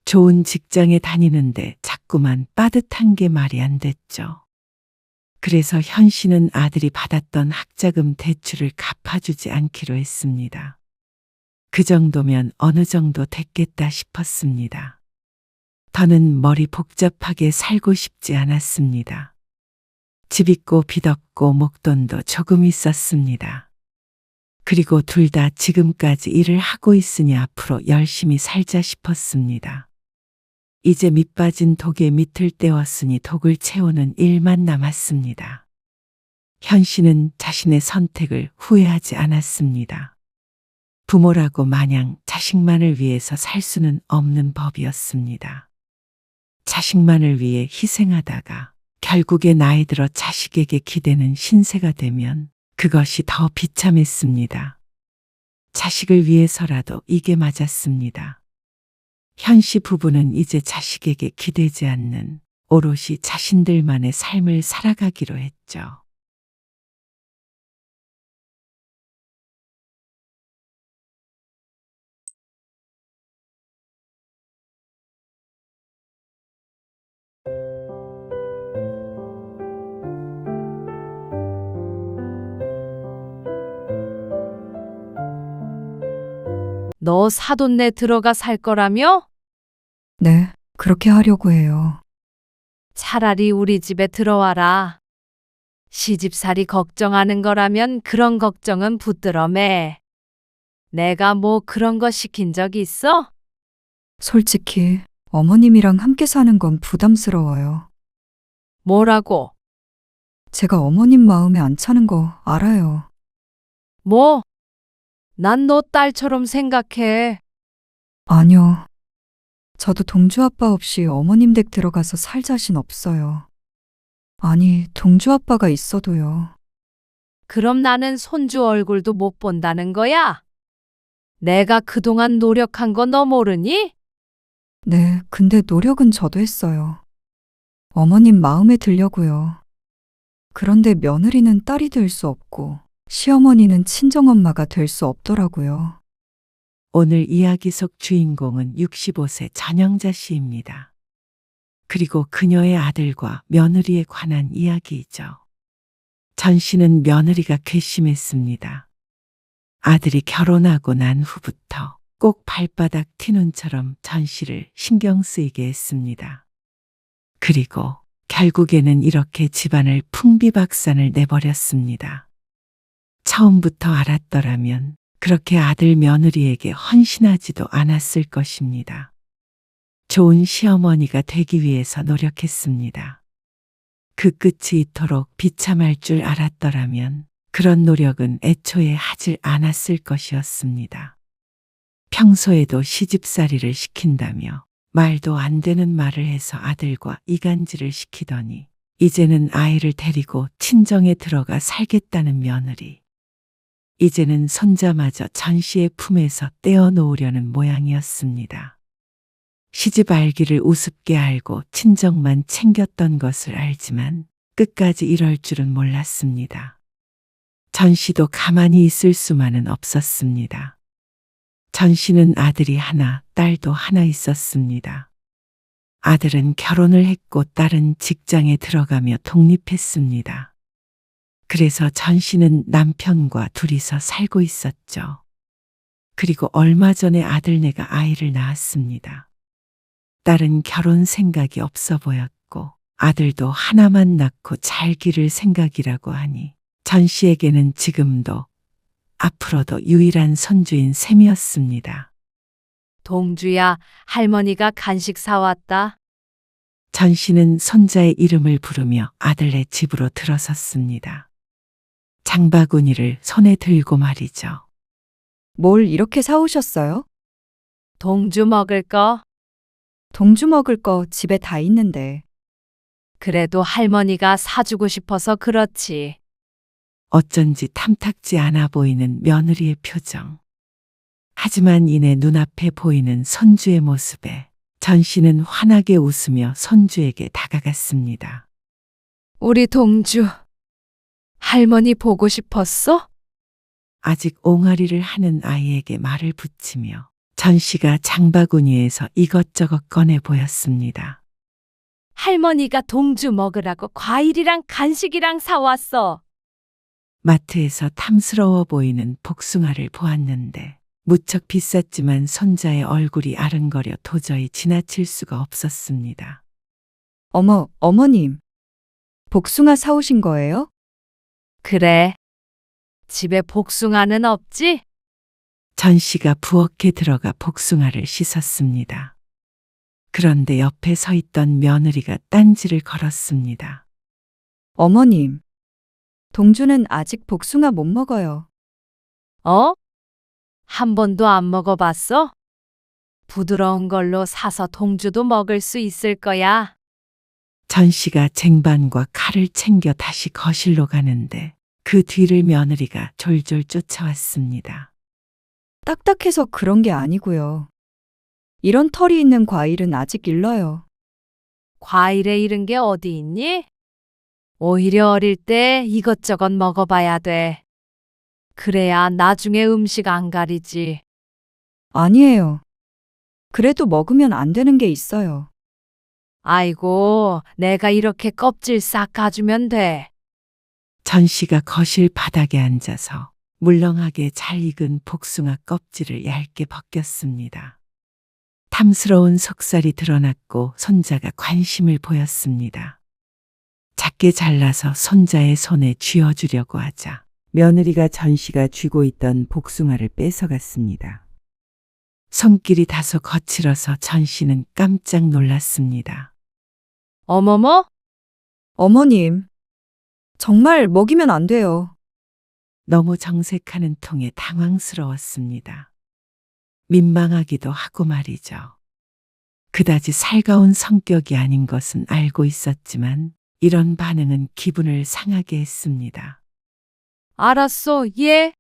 좋은 직장에 다니는데 자꾸만 빠듯한 게 말이 안 됐죠. 그래서 현 씨는 아들이 받았던 학자금 대출을 갚아주지 않기로 했습니다. 그 정도면 어느 정도 됐겠다 싶었습니다. 더는 머리 복잡하게 살고 싶지 않았습니다. 집 있고 빚 없고 목돈도 조금 있었습니다. 그리고 둘 다 지금까지 일을 하고 있으니 앞으로 열심히 살자 싶었습니다. 이제 밑 빠진 독에 밑을 떼었으니 독을 채우는 일만 남았습니다. 현 씨는 자신의 선택을 후회하지 않았습니다. 부모라고 마냥 자식만을 위해서 살 수는 없는 법이었습니다. 자식만을 위해 희생하다가 결국에 나이 들어 자식에게 기대는 신세가 되면 그것이 더 비참했습니다. 자식을 위해서라도 이게 맞았습니다. 현 씨 부부는 이제 자식에게 기대지 않는 오롯이 자신들만의 삶을 살아가기로 했죠. 너 사돈네 들어가 살 거라며? 네, 그렇게 하려고 해요. 차라리 우리 집에 들어와라. 시집살이 걱정하는 거라면 그런 걱정은 붙들어 매. 내가 뭐 그런 거 시킨 적 있어? 솔직히 어머님이랑 함께 사는 건 부담스러워요. 뭐라고? 제가 어머님 마음에 안 차는 거 알아요. 뭐? 난 너 딸처럼 생각해. 아니요. 저도 동주 아빠 없이 어머님 댁 들어가서 살 자신 없어요. 아니, 동주 아빠가 있어도요. 그럼 나는 손주 얼굴도 못 본다는 거야? 내가 그동안 노력한 거 너 모르니? 네, 근데 노력은 저도 했어요. 어머님 마음에 들려고요. 그런데 며느리는 딸이 될 수 없고 시어머니는 친정엄마가 될 수 없더라고요. 오늘 이야기 속 주인공은 65세 전영자 씨입니다. 그리고 그녀의 아들과 며느리에 관한 이야기이죠. 전 씨는 며느리가 괘씸했습니다. 아들이 결혼하고 난 후부터 꼭 발바닥 티눈처럼 전 씨를 신경 쓰이게 했습니다. 그리고 결국에는 이렇게 집안을 풍비박산을 내버렸습니다. 처음부터 알았더라면 그렇게 아들 며느리에게 헌신하지도 않았을 것입니다. 좋은 시어머니가 되기 위해서 노력했습니다. 그 끝이 이토록 비참할 줄 알았더라면 그런 노력은 애초에 하질 않았을 것이었습니다. 평소에도 시집살이를 시킨다며 말도 안 되는 말을 해서 아들과 이간질을 시키더니 이제는 아이를 데리고 친정에 들어가 살겠다는 며느리. 이제는 손자마저 전 씨의 품에서 떼어놓으려는 모양이었습니다. 시집 알기를 우습게 알고 친정만 챙겼던 것을 알지만 끝까지 이럴 줄은 몰랐습니다. 전 씨도 가만히 있을 수만은 없었습니다. 전 씨는 아들이 하나, 딸도 하나 있었습니다. 아들은 결혼을 했고 딸은 직장에 들어가며 독립했습니다. 그래서 전 씨는 남편과 둘이서 살고 있었죠. 그리고 얼마 전에 아들네가 아이를 낳았습니다. 딸은 결혼 생각이 없어 보였고 아들도 하나만 낳고 잘 기를 생각이라고 하니 전 씨에게는 지금도 앞으로도 유일한 손주인 셈이었습니다. 동주야, 할머니가 간식 사왔다. 전 씨는 손자의 이름을 부르며 아들네 집으로 들어섰습니다. 장바구니를 손에 들고 말이죠. 뭘 이렇게 사오셨어요? 동주 먹을 거? 동주 먹을 거 집에 다 있는데. 그래도 할머니가 사주고 싶어서 그렇지. 어쩐지 탐탁지 않아 보이는 며느리의 표정. 하지만 이내 눈앞에 보이는 손주의 모습에 전 씨는 환하게 웃으며 손주에게 다가갔습니다. 우리 동주, 할머니 보고 싶었어? 아직 옹알이를 하는 아이에게 말을 붙이며 전 씨가 장바구니에서 이것저것 꺼내 보였습니다. 할머니가 동주 먹으라고 과일이랑 간식이랑 사왔어. 마트에서 탐스러워 보이는 복숭아를 보았는데 무척 비쌌지만 손자의 얼굴이 아른거려 도저히 지나칠 수가 없었습니다. 어머, 어머님. 복숭아 사오신 거예요? 그래. 집에 복숭아는 없지? 전 씨가 부엌에 들어가 복숭아를 씻었습니다. 그런데 옆에 서 있던 며느리가 딴지를 걸었습니다. 어머님. 동주는 아직 복숭아 못 먹어요. 어? 한 번도 안 먹어봤어? 부드러운 걸로 사서 동주도 먹을 수 있을 거야. 전 씨가 쟁반과 칼을 챙겨 다시 거실로 가는데 그 뒤를 며느리가 졸졸 쫓아왔습니다. 딱딱해서 그런 게 아니고요. 이런 털이 있는 과일은 아직 일러요. 과일에 이른 게 어디 있니? 오히려 어릴 때 이것저것 먹어봐야 돼. 그래야 나중에 음식 안 가리지. 아니에요. 그래도 먹으면 안 되는 게 있어요. 아이고, 내가 이렇게 껍질 싹 가주면 돼. 전 씨가 거실 바닥에 앉아서 물렁하게 잘 익은 복숭아 껍질을 얇게 벗겼습니다. 탐스러운 속살이 드러났고 손자가 관심을 보였습니다. 작게 잘라서 손자의 손에 쥐어주려고 하자 며느리가 전 씨가 쥐고 있던 복숭아를 뺏어갔습니다. 손길이 다소 거칠어서 전 씨는 깜짝 놀랐습니다. 어머머? 어머님. 정말 먹이면 안 돼요. 너무 정색하는 통에 당황스러웠습니다. 민망하기도 하고 말이죠. 그다지 살가운 성격이 아닌 것은 알고 있었지만 이런 반응은 기분을 상하게 했습니다. 알았어, 얘.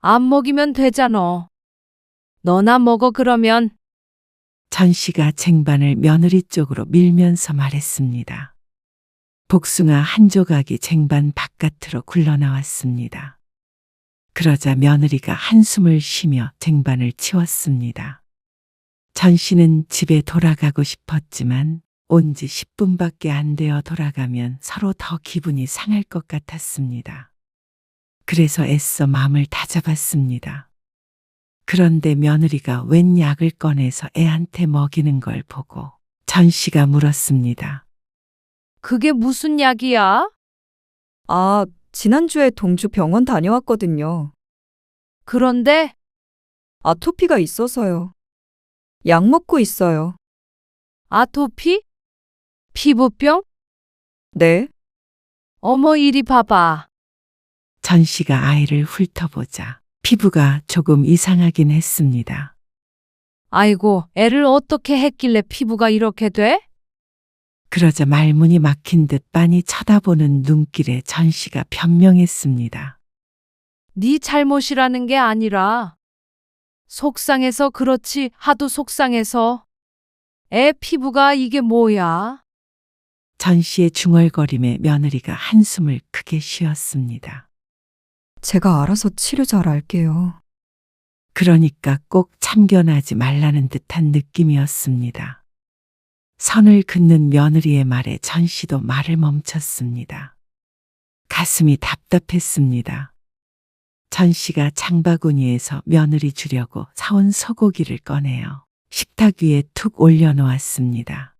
안 먹이면 되잖아. 너나 먹어 그러면. 전 씨가 쟁반을 며느리 쪽으로 밀면서 말했습니다. 복숭아 한 조각이 쟁반 바깥으로 굴러나왔습니다. 그러자 며느리가 한숨을 쉬며 쟁반을 치웠습니다. 전 씨는 집에 돌아가고 싶었지만 온 지 10분밖에 안 되어 돌아가면 서로 더 기분이 상할 것 같았습니다. 그래서 애써 마음을 다잡았습니다. 그런데 며느리가 웬 약을 꺼내서 애한테 먹이는 걸 보고 전 씨가 물었습니다. 그게 무슨 약이야? 아, 지난주에 동주 병원 다녀왔거든요. 그런데 아토피가 있어서요. 약 먹고 있어요. 아토피? 피부병? 네? 어머, 이리 봐봐. 전 씨가 아이를 훑어보자 피부가 조금 이상하긴 했습니다. 아이고, 애를 어떻게 했길래 피부가 이렇게 돼? 그러자 말문이 막힌 듯 빤히 쳐다보는 눈길에 전 씨가 변명했습니다. 네 잘못이라는 게 아니라 속상해서 그렇지, 하도 속상해서. 애 피부가 이게 뭐야? 전 씨의 중얼거림에 며느리가 한숨을 크게 쉬었습니다. 제가 알아서 치료 잘 할게요. 그러니까 꼭 참견하지 말라는 듯한 느낌이었습니다. 선을 긋는 며느리의 말에 전 씨도 말을 멈췄습니다. 가슴이 답답했습니다. 전 씨가 장바구니에서 며느리 주려고 사온 소고기를 꺼내어 식탁 위에 툭 올려놓았습니다.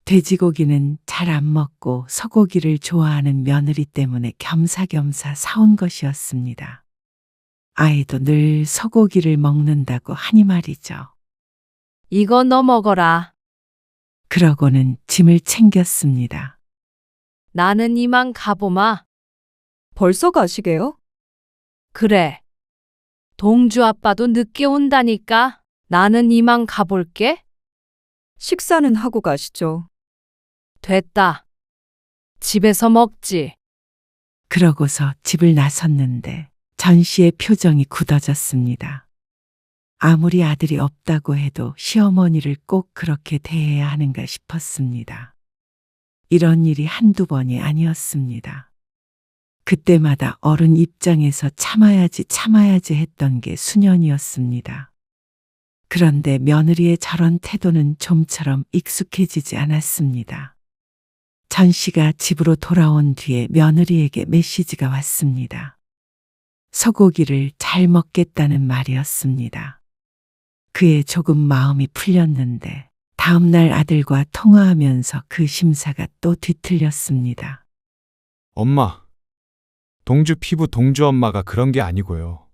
돼지고기는 잘 안 먹고 소고기를 좋아하는 며느리 때문에 겸사겸사 사온 것이었습니다. 아이도 늘 소고기를 먹는다고 하니 말이죠. 이거 너 먹어라. 그러고는 짐을 챙겼습니다. 나는 이만 가보마. 벌써 가시게요? 그래. 동주 아빠도 늦게 온다니까. 나는 이만 가볼게. 식사는 하고 가시죠. 됐다. 집에서 먹지. 그러고서 집을 나섰는데 전 씨의 표정이 굳어졌습니다. 아무리 아들이 없다고 해도 시어머니를 꼭 그렇게 대해야 하는가 싶었습니다. 이런 일이 한두 번이 아니었습니다. 그때마다 어른 입장에서 참아야지 했던 게 수년이었습니다. 그런데 며느리의 저런 태도는 좀처럼 익숙해지지 않았습니다. 전 씨가 집으로 돌아온 뒤에 며느리에게 메시지가 왔습니다. 소고기를 잘 먹겠다는 말이었습니다. 그의 조금 마음이 풀렸는데 다음날 아들과 통화하면서 그 심사가 또 뒤틀렸습니다. 엄마, 동주 피부 동주 엄마가 그런 게 아니고요.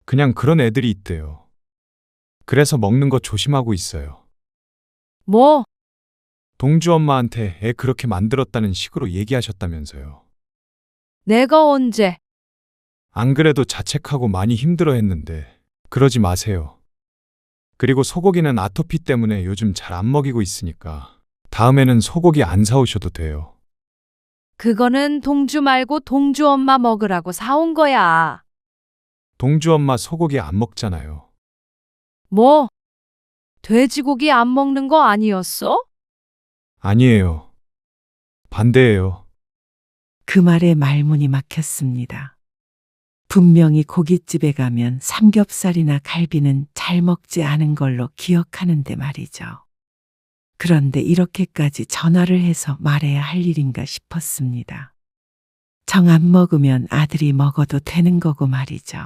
그냥 그런 애들이 있대요. 그래서 먹는 거 조심하고 있어요. 뭐? 동주 엄마한테 애 그렇게 만들었다는 식으로 얘기하셨다면서요. 내가 언제? 안 그래도 자책하고 많이 힘들어 했는데 그러지 마세요. 그리고 소고기는 아토피 때문에 요즘 잘 안 먹이고 있으니까 다음에는 소고기 안 사오셔도 돼요. 그거는 동주 말고 동주 엄마 먹으라고 사온 거야. 동주 엄마 소고기 안 먹잖아요. 뭐? 돼지고기 안 먹는 거 아니었어? 아니에요. 반대예요. 그 말에 말문이 막혔습니다. 분명히 고깃집에 가면 삼겹살이나 갈비는 잘 먹지 않은 걸로 기억하는데 말이죠. 그런데 이렇게까지 전화를 해서 말해야 할 일인가 싶었습니다. 정 안 먹으면 아들이 먹어도 되는 거고 말이죠.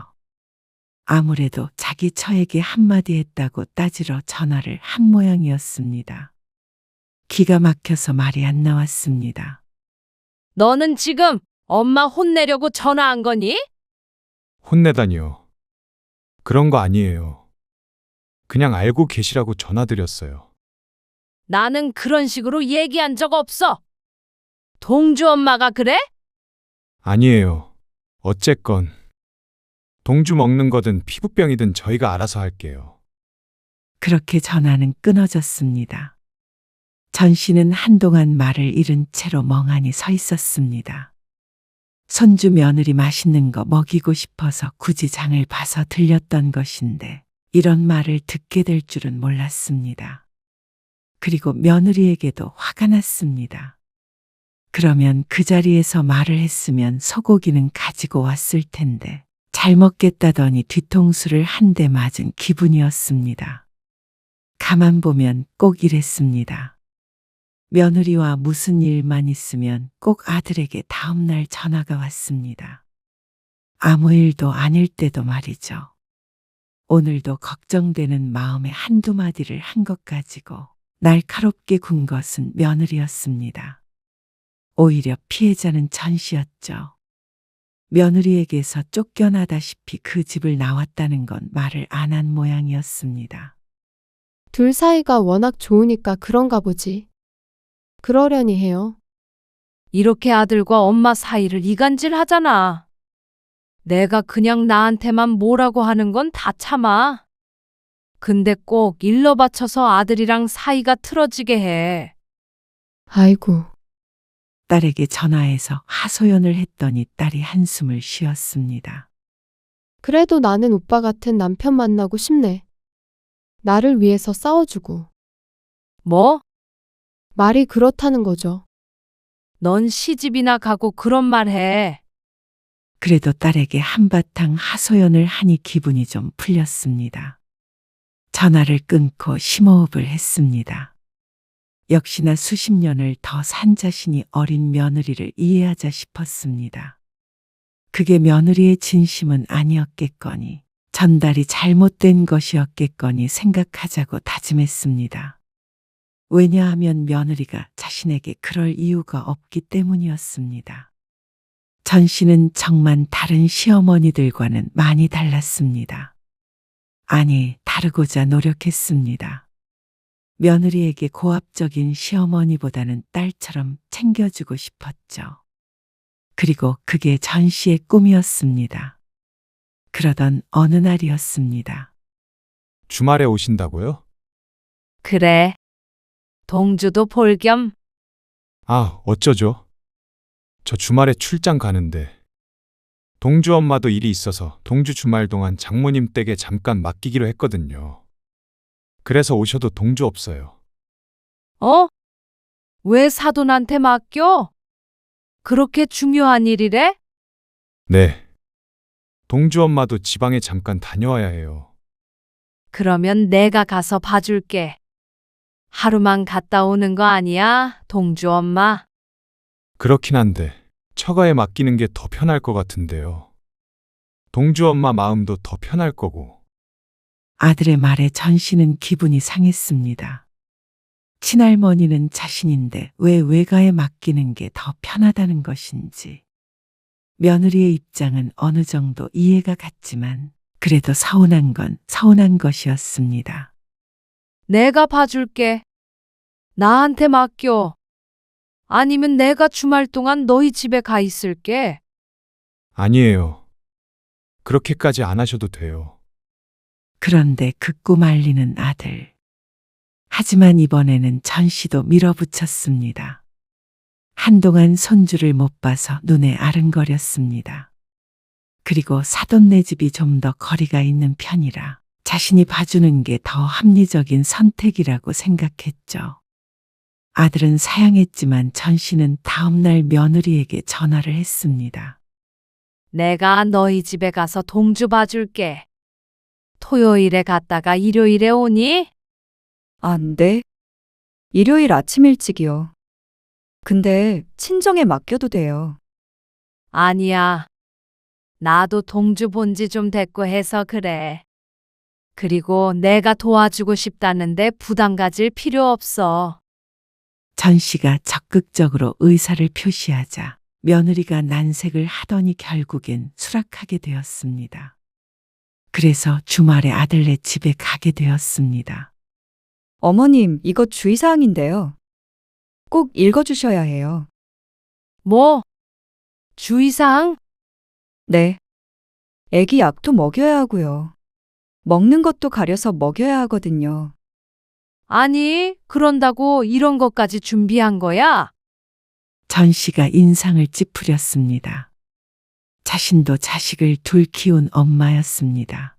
아무래도 자기 처에게 한마디 했다고 따지러 전화를 한 모양이었습니다. 기가 막혀서 말이 안 나왔습니다. 너는 지금 엄마 혼내려고 전화한 거니? 혼내다니요. 그런 거 아니에요. 그냥 알고 계시라고 전화드렸어요. 나는 그런 식으로 얘기한 적 없어. 동주 엄마가 그래? 아니에요. 어쨌건 동주 먹는 거든 피부병이든 저희가 알아서 할게요. 그렇게 전화는 끊어졌습니다. 전 씨는 한동안 말을 잃은 채로 멍하니 서 있었습니다. 손주 며느리 맛있는 거 먹이고 싶어서 굳이 장을 봐서 들렸던 것인데 이런 말을 듣게 될 줄은 몰랐습니다. 그리고 며느리에게도 화가 났습니다. 그러면 그 자리에서 말을 했으면 소고기는 가지고 왔을 텐데 잘 먹겠다더니 뒤통수를 한 대 맞은 기분이었습니다. 가만 보면 꼭 이랬습니다. 며느리와 무슨 일만 있으면 꼭 아들에게 다음날 전화가 왔습니다. 아무 일도 아닐 때도 말이죠. 오늘도 걱정되는 마음에 한두 마디를 한 것 가지고 날카롭게 군 것은 며느리였습니다. 오히려 피해자는 전 씨였죠. 며느리에게서 쫓겨나다시피 그 집을 나왔다는 건 말을 안 한 모양이었습니다. 둘 사이가 워낙 좋으니까 그런가 보지. 그러려니 해요. 이렇게 아들과 엄마 사이를 이간질 하잖아. 내가 그냥 나한테만 뭐라고 하는 건 다 참아. 근데 꼭 일러 바쳐서 아들이랑 사이가 틀어지게 해. 아이고, 딸에게 전화해서 하소연을 했더니 딸이 한숨을 쉬었습니다. 그래도 나는 오빠 같은 남편 만나고 싶네. 나를 위해서 싸워주고 뭐? 말이 그렇다는 거죠. 넌 시집이나 가고 그런 말 해. 그래도 딸에게 한바탕 하소연을 하니 기분이 좀 풀렸습니다. 전화를 끊고 심호흡을 했습니다. 역시나 수십 년을 더 산 자신이 어린 며느리를 이해하자 싶었습니다. 그게 며느리의 진심은 아니었겠거니, 전달이 잘못된 것이었겠거니 생각하자고 다짐했습니다. 왜냐하면 며느리가 자신에게 그럴 이유가 없기 때문이었습니다. 전 씨는 정말 다른 시어머니들과는 많이 달랐습니다. 아니, 다르고자 노력했습니다. 며느리에게 고압적인 시어머니보다는 딸처럼 챙겨주고 싶었죠. 그리고 그게 전 씨의 꿈이었습니다. 그러던 어느 날이었습니다. 주말에 오신다고요? 그래. 동주도 볼 겸. 아, 어쩌죠? 저 주말에 출장 가는데. 동주 엄마도 일이 있어서 동주 주말 동안 장모님 댁에 잠깐 맡기기로 했거든요. 그래서 오셔도 동주 없어요. 어? 왜 사돈한테 맡겨? 그렇게 중요한 일이래? 네. 동주 엄마도 지방에 잠깐 다녀와야 해요. 그러면 내가 가서 봐줄게. 하루만 갔다 오는 거 아니야, 동주 엄마? 그렇긴 한데 처가에 맡기는 게 더 편할 것 같은데요. 동주 엄마 마음도 더 편할 거고. 아들의 말에 전 씨는 기분이 상했습니다. 친할머니는 자신인데 왜 외가에 맡기는 게 더 편하다는 것인지. 며느리의 입장은 어느 정도 이해가 갔지만 그래도 서운한 건 서운한 것이었습니다. 내가 봐줄게. 나한테 맡겨. 아니면 내가 주말 동안 너희 집에 가 있을게. 아니에요. 그렇게까지 안 하셔도 돼요. 그런데 극구 말리는 아들. 하지만 이번에는 전 씨도 밀어붙였습니다. 한동안 손주를 못 봐서 눈에 아른거렸습니다. 그리고 사돈네 집이 좀 더 거리가 있는 편이라 자신이 봐주는 게 더 합리적인 선택이라고 생각했죠. 아들은 사양했지만 전 씨는 다음날 며느리에게 전화를 했습니다. 내가 너희 집에 가서 동주 봐줄게. 토요일에 갔다가 일요일에 오니? 안 돼. 일요일 아침 일찍이요. 근데 친정에 맡겨도 돼요. 아니야. 나도 동주 본 지 좀 됐고 해서 그래. 그리고 내가 도와주고 싶다는데 부담 가질 필요 없어. 전 씨가 적극적으로 의사를 표시하자 며느리가 난색을 하더니 결국엔 수락하게 되었습니다. 그래서 주말에 아들네 집에 가게 되었습니다. 어머님, 이거 주의사항인데요. 꼭 읽어주셔야 해요. 뭐? 주의사항? 네. 애기 약도 먹여야 하고요. 먹는 것도 가려서 먹여야 하거든요. 아니, 그런다고 이런 것까지 준비한 거야? 전 씨가 인상을 찌푸렸습니다. 자신도 자식을 둘 키운 엄마였습니다.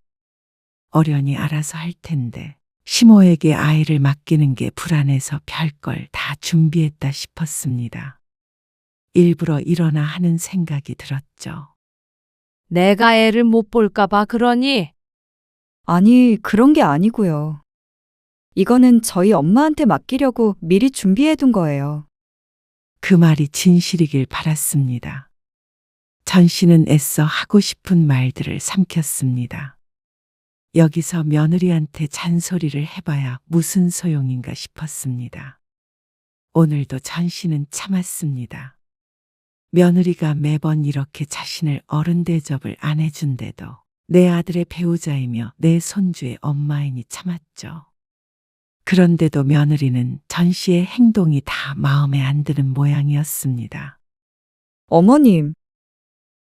어련히 알아서 할 텐데 시모에게 아이를 맡기는 게 불안해서 별걸 다 준비했다 싶었습니다. 일부러 일어나 하는 생각이 들었죠. 내가 애를 못 볼까봐 그러니? 아니, 그런 게 아니고요. 이거는 저희 엄마한테 맡기려고 미리 준비해둔 거예요. 그 말이 진실이길 바랐습니다. 전 씨는 애써 하고 싶은 말들을 삼켰습니다. 여기서 며느리한테 잔소리를 해봐야 무슨 소용인가 싶었습니다. 오늘도 전 씨는 참았습니다. 며느리가 매번 이렇게 자신을 어른 대접을 안 해준데도 내 아들의 배우자이며 내 손주의 엄마이니 참았죠. 그런데도 며느리는 전 씨의 행동이 다 마음에 안 드는 모양이었습니다. 어머님,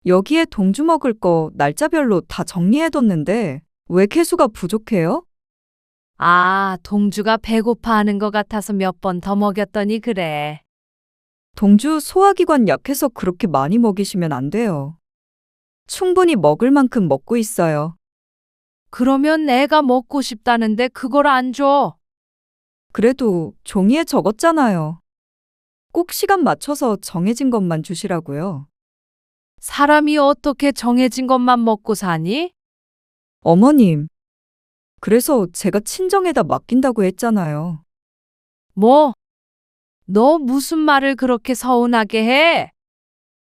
여기에 동주 먹을 거 날짜별로 다 정리해뒀는데 왜 개수가 부족해요? 아, 동주가 배고파하는 것 같아서 몇 번 더 먹였더니 그래. 동주 소화기관 약해서 그렇게 많이 먹이시면 안 돼요. 충분히 먹을 만큼 먹고 있어요. 그러면 애가 먹고 싶다는데 그걸 안 줘. 그래도 종이에 적었잖아요. 꼭 시간 맞춰서 정해진 것만 주시라고요. 사람이 어떻게 정해진 것만 먹고 사니? 어머님, 그래서 제가 친정에다 맡긴다고 했잖아요. 뭐? 너 무슨 말을 그렇게 서운하게 해?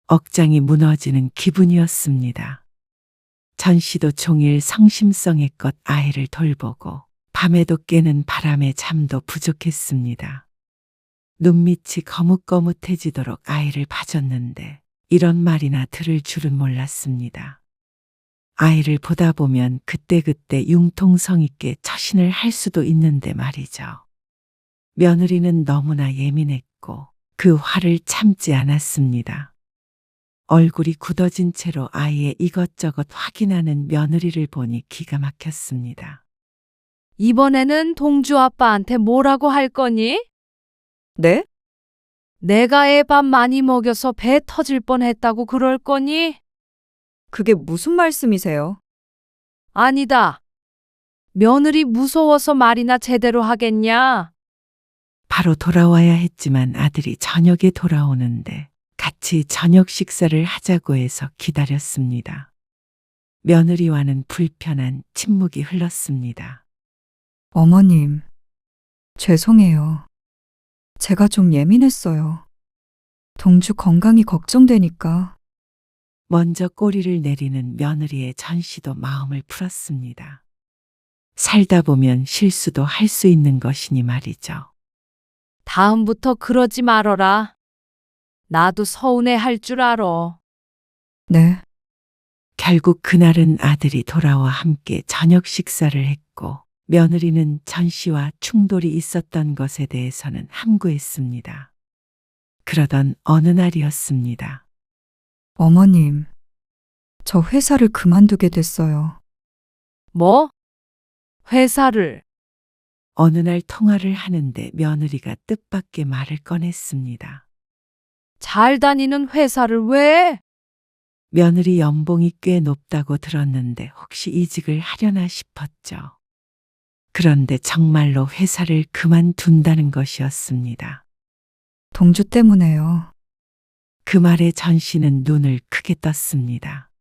억장이 무너지는 기분이었습니다. 전 씨도 종일 성심성의껏 아이를 돌보고 밤에도 깨는 바람에 잠도 부족했습니다. 눈밑이 거뭇거뭇해지도록 아이를 봐줬는데 이런 말이나 들을 줄은 몰랐습니다. 아이를 보다 보면 그때그때 융통성 있게 처신을 할 수도 있는데 말이죠. 며느리는 너무나 예민했고 그 화를 참지 않았습니다. 얼굴이 굳어진 채로 아이의 이것저것 확인하는 며느리를 보니 기가 막혔습니다. 이번에는 동주 아빠한테 뭐라고 할 거니? 네? 내가 애 밥 많이 먹여서 배 터질 뻔했다고 그럴 거니? 그게 무슨 말씀이세요? 아니다. 며느리 무서워서 말이나 제대로 하겠냐? 바로 돌아와야 했지만 아들이 저녁에 돌아오는데 같이 저녁 식사를 하자고 해서 기다렸습니다. 며느리와는 불편한 침묵이 흘렀습니다. 어머님, 죄송해요. 제가 좀 예민했어요. 동주 건강이 걱정되니까. 먼저 꼬리를 내리는 며느리의 전 씨도 마음을 풀었습니다. 살다 보면 실수도 할 수 있는 것이니 말이죠. 다음부터 그러지 말어라. 나도 서운해 할 줄 알아. 네, 결국 그날은 아들이 돌아와 함께 저녁 식사를 했고 며느리는 전 씨와 충돌이 있었던 것에 대해서는 함구했습니다. 그러던 어느 날이었습니다. 어머님, 저 회사를 그만두게 됐어요. 뭐? 회사를. 어느 날 통화를 하는데 며느리가 뜻밖의 말을 꺼냈습니다. 잘 다니는 회사를 왜? 며느리 연봉이 꽤 높다고 들었는데 혹시 이직을 하려나 싶었죠. 그런데 정말로 회사를 그만둔다는 것이었습니다. 동주 때문에요. 그 말에 전 씨는 눈을 크게 떴습니다.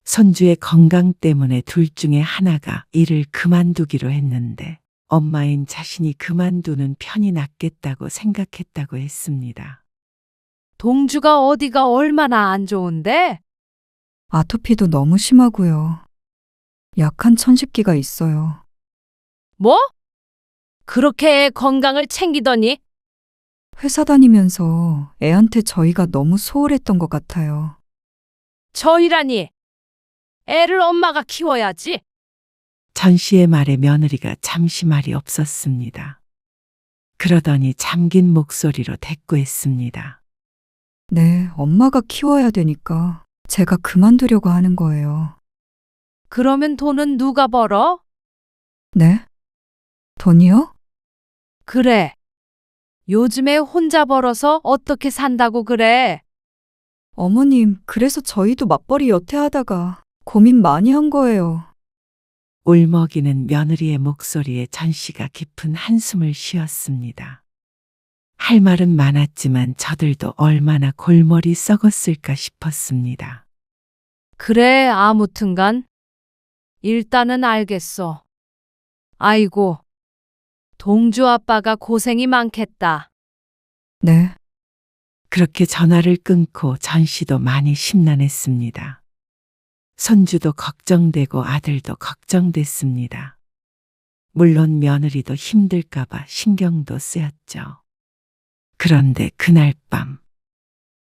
손주의 건강 때문에 둘 중에 하나가 일을 그만두기로 했는데 엄마인 자신이 그만두는 편이 낫겠다고 생각했다고 했습니다. 동주가 어디가 얼마나 안 좋은데? 아토피도 너무 심하고요. 약한 천식기가 있어요. 뭐? 그렇게 애 건강을 챙기더니? 회사 다니면서 애한테 저희가 너무 소홀했던 것 같아요. 저희라니. 애를 엄마가 키워야지. 전 씨의 말에 며느리가 잠시 말이 없었습니다. 그러더니 잠긴 목소리로 대꾸했습니다. 네, 엄마가 키워야 되니까 제가 그만두려고 하는 거예요. 그러면 돈은 누가 벌어? 네? 돈이요? 그래. 요즘에 혼자 벌어서 어떻게 산다고 그래? 어머님, 그래서 저희도 맞벌이 여태 하다가 고민 많이 한 거예요. 울먹이는 며느리의 목소리에 전 씨가 깊은 한숨을 쉬었습니다. 할 말은 많았지만 저들도 얼마나 골머리 썩었을까 싶었습니다. 그래, 아무튼간. 일단은 알겠어. 아이고, 동주 아빠가 고생이 많겠다. 네, 그렇게 전화를 끊고 전 씨도 많이 심란했습니다. 손주도 걱정되고 아들도 걱정됐습니다. 물론 며느리도 힘들까봐 신경도 쓰였죠. 그런데 그날 밤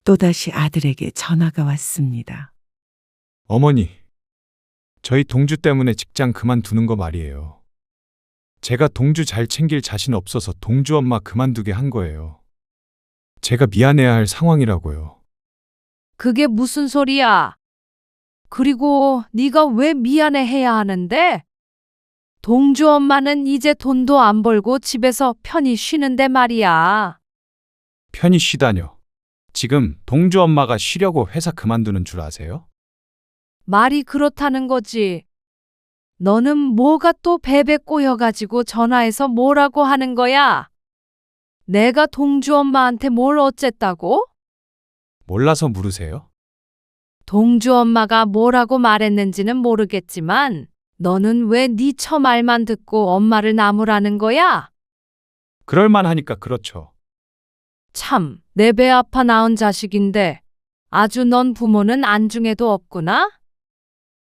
또다시 아들에게 전화가 왔습니다. 어머니, 저희 동주 때문에 직장 그만두는 거 말이에요. 제가 동주 잘 챙길 자신 없어서 동주 엄마 그만두게 한 거예요. 제가 미안해야 할 상황이라고요. 그게 무슨 소리야? 그리고 네가 왜 미안해해야 하는데? 동주 엄마는 이제 돈도 안 벌고 집에서 편히 쉬는데 말이야. 편히 쉬다뇨. 지금 동주 엄마가 쉬려고 회사 그만두는 줄 아세요? 말이 그렇다는 거지. 너는 뭐가 또 베베 꼬여가지고 전화해서 뭐라고 하는 거야? 내가 동주 엄마한테 뭘 어쨌다고? 몰라서 물으세요? 동주 엄마가 뭐라고 말했는지는 모르겠지만 너는 왜 네 처 말만 듣고 엄마를 나무라는 거야? 그럴만하니까 그렇죠. 참, 내 배 아파 낳은 자식인데 아주 넌 부모는 안중에도 없구나?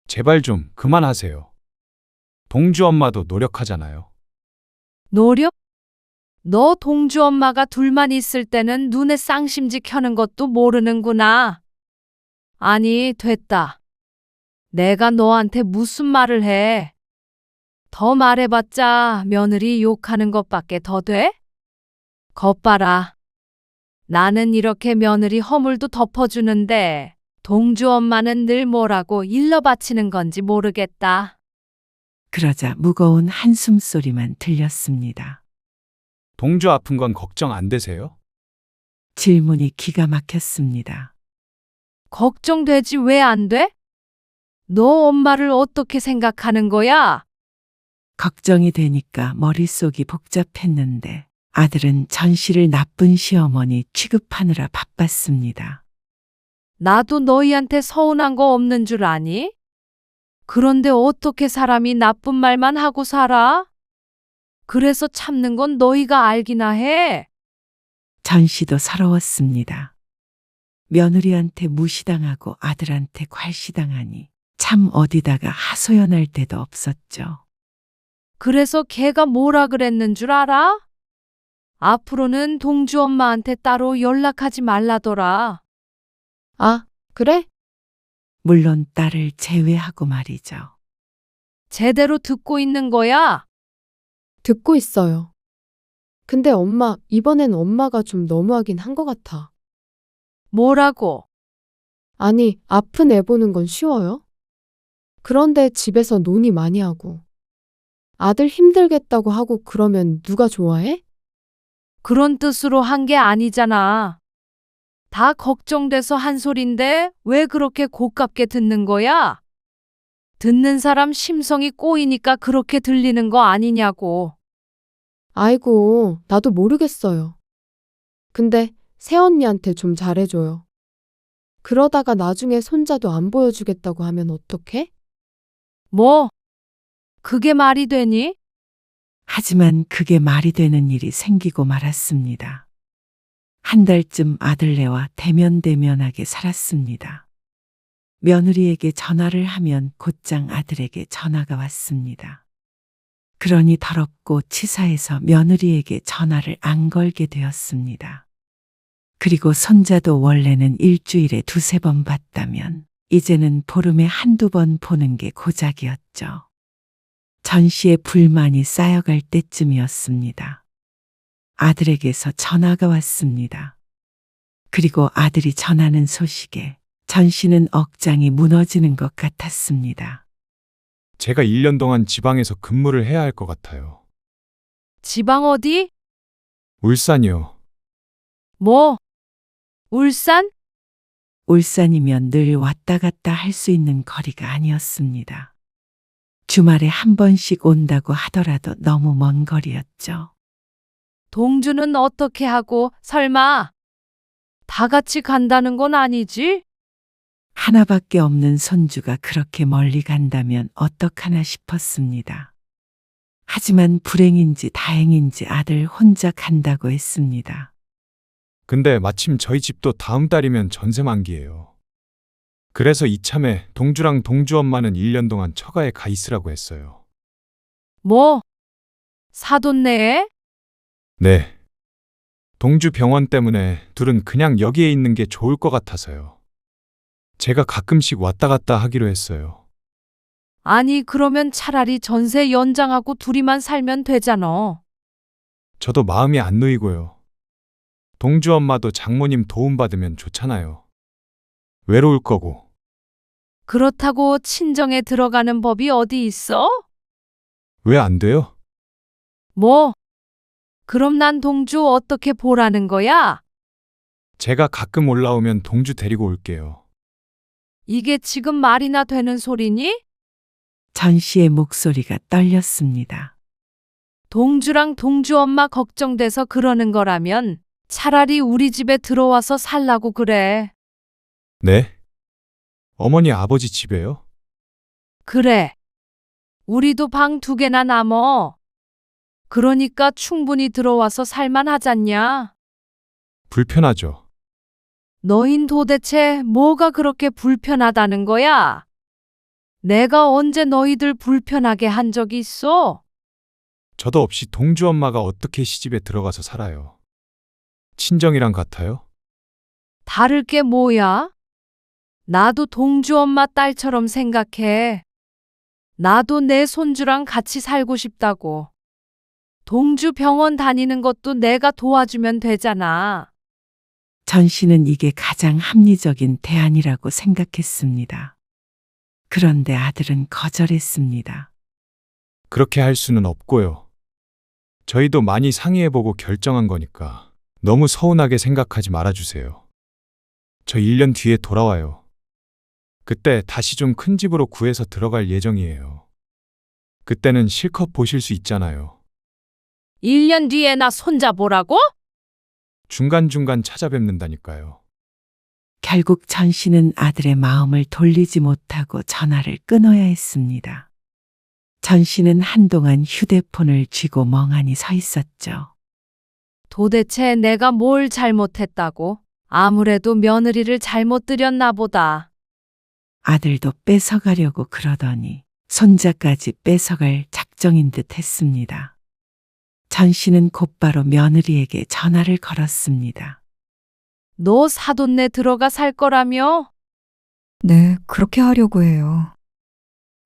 제발 좀 그만하세요. 동주 엄마도 노력하잖아요. 노력? 너 동주 엄마가 둘만 있을 때는 눈에 쌍심지 켜는 것도 모르는구나. 아니, 됐다. 내가 너한테 무슨 말을 해? 더 말해봤자 며느리 욕하는 것밖에 더 돼? 겉봐라. 나는 이렇게 며느리 허물도 덮어주는데 동주 엄마는 늘 뭐라고 일러 바치는 건지 모르겠다. 그러자 무거운 한숨 소리만 들렸습니다. 동주 아픈 건 걱정 안 되세요? 질문이 기가 막혔습니다. 걱정되지 왜 안 돼? 너 엄마를 어떻게 생각하는 거야? 걱정이 되니까 머릿속이 복잡했는데 아들은 전씨를 나쁜 시어머니 취급하느라 바빴습니다. 나도 너희한테 서운한 거 없는 줄 아니? 그런데 어떻게 사람이 나쁜 말만 하고 살아? 그래서 참는 건 너희가 알기나 해. 전씨도 서러웠습니다. 며느리한테 무시당하고 아들한테 괄시당하니 참 어디다가 하소연할 데도 없었죠. 그래서 걔가 뭐라 그랬는 줄 알아? 앞으로는 동주 엄마한테 따로 연락하지 말라더라. 아, 그래? 물론 딸을 제외하고 말이죠. 제대로 듣고 있는 거야? 듣고 있어요. 근데 엄마, 이번엔 엄마가 좀 너무하긴 한 것 같아. 뭐라고? 아니, 아픈 애 보는 건 쉬워요? 그런데 집에서 논의 많이 하고. 아들 힘들겠다고 하고 그러면 누가 좋아해? 그런 뜻으로 한 게 아니잖아. 다 걱정돼서 한 소린데 왜 그렇게 고깝게 듣는 거야? 듣는 사람 심성이 꼬이니까 그렇게 들리는 거 아니냐고. 아이고, 나도 모르겠어요. 근데 새언니한테 좀 잘해줘요. 그러다가 나중에 손자도 안 보여주겠다고 하면 어떡해? 뭐? 그게 말이 되니? 하지만 그게 말이 되는 일이 생기고 말았습니다. 한 달쯤 아들네와 대면대면하게 살았습니다. 며느리에게 전화를 하면 곧장 아들에게 전화가 왔습니다. 그러니 더럽고 치사해서 며느리에게 전화를 안 걸게 되었습니다. 그리고 손자도 원래는 일주일에 2~3번 봤다면 이제는 보름에 1~2번 보는 게 고작이었죠. 전씨의 불만이 쌓여갈 때쯤이었습니다. 아들에게서 전화가 왔습니다. 그리고 아들이 전하는 소식에 전씨는 억장이 무너지는 것 같았습니다. 제가 1년 동안 지방에서 근무를 해야 할 것 같아요. 지방 어디? 울산이요. 뭐? 울산? 울산이면 늘 왔다 갔다 할 수 있는 거리가 아니었습니다. 주말에 한 번씩 온다고 하더라도 너무 먼 거리였죠. 동주는 어떻게 하고 설마 다 같이 간다는 건 아니지? 하나밖에 없는 손주가 그렇게 멀리 간다면 어떡하나 싶었습니다. 하지만 불행인지 다행인지 아들 혼자 간다고 했습니다. 근데 마침 저희 집도 다음 달이면 전세 만기예요. 그래서 이참에 동주랑 동주 엄마는 1년 동안 처가에 가 있으라고 했어요. 뭐? 사돈 내에? 네. 동주 병원 때문에 둘은 그냥 여기에 있는 게 좋을 것 같아서요. 제가 가끔씩 왔다 갔다 하기로 했어요. 아니 그러면 차라리 전세 연장하고 둘이만 살면 되잖아. 저도 마음이 안 놓이고요. 동주 엄마도 장모님 도움받으면 좋잖아요. 외로울 거고. 그렇다고 친정에 들어가는 법이 어디 있어? 왜 안 돼요? 뭐? 그럼 난 동주 어떻게 보라는 거야? 제가 가끔 올라오면 동주 데리고 올게요. 이게 지금 말이나 되는 소리니? 전 씨의 목소리가 떨렸습니다. 동주랑 동주 엄마 걱정돼서 그러는 거라면 차라리 우리 집에 들어와서 살라고 그래. 네? 어머니 아버지 집에요? 그래. 우리도 방 2개나 남어. 그러니까 충분히 들어와서 살만 하잖냐? 불편하죠. 너흰 도대체 뭐가 그렇게 불편하다는 거야? 내가 언제 너희들 불편하게 한 적이 있어? 저도 없이 동주 엄마가 어떻게 시집에 들어가서 살아요? 친정이랑 같아요? 다를 게 뭐야? 나도 동주 엄마 딸처럼 생각해. 나도 내 손주랑 같이 살고 싶다고. 동주 병원 다니는 것도 내가 도와주면 되잖아. 전 씨는 이게 가장 합리적인 대안이라고 생각했습니다. 그런데 아들은 거절했습니다. 그렇게 할 수는 없고요. 저희도 많이 상의해보고 결정한 거니까 너무 서운하게 생각하지 말아주세요. 저 1년 뒤에 돌아와요. 그때 다시 좀 큰 집으로 구해서 들어갈 예정이에요. 그때는 실컷 보실 수 있잖아요. 1년 뒤에 나 손자 보라고? 중간중간 찾아뵙는다니까요. 결국 전 씨는 아들의 마음을 돌리지 못하고 전화를 끊어야 했습니다. 전 씨는 한동안 휴대폰을 쥐고 멍하니 서 있었죠. 도대체 내가 뭘 잘못했다고? 아무래도 며느리를 잘못 들였나 보다. 아들도 뺏어가려고 그러더니 손자까지 뺏어갈 작정인 듯 했습니다. 전 씨는 곧바로 며느리에게 전화를 걸었습니다. 너 사돈네 들어가 살 거라며? 네, 그렇게 하려고 해요.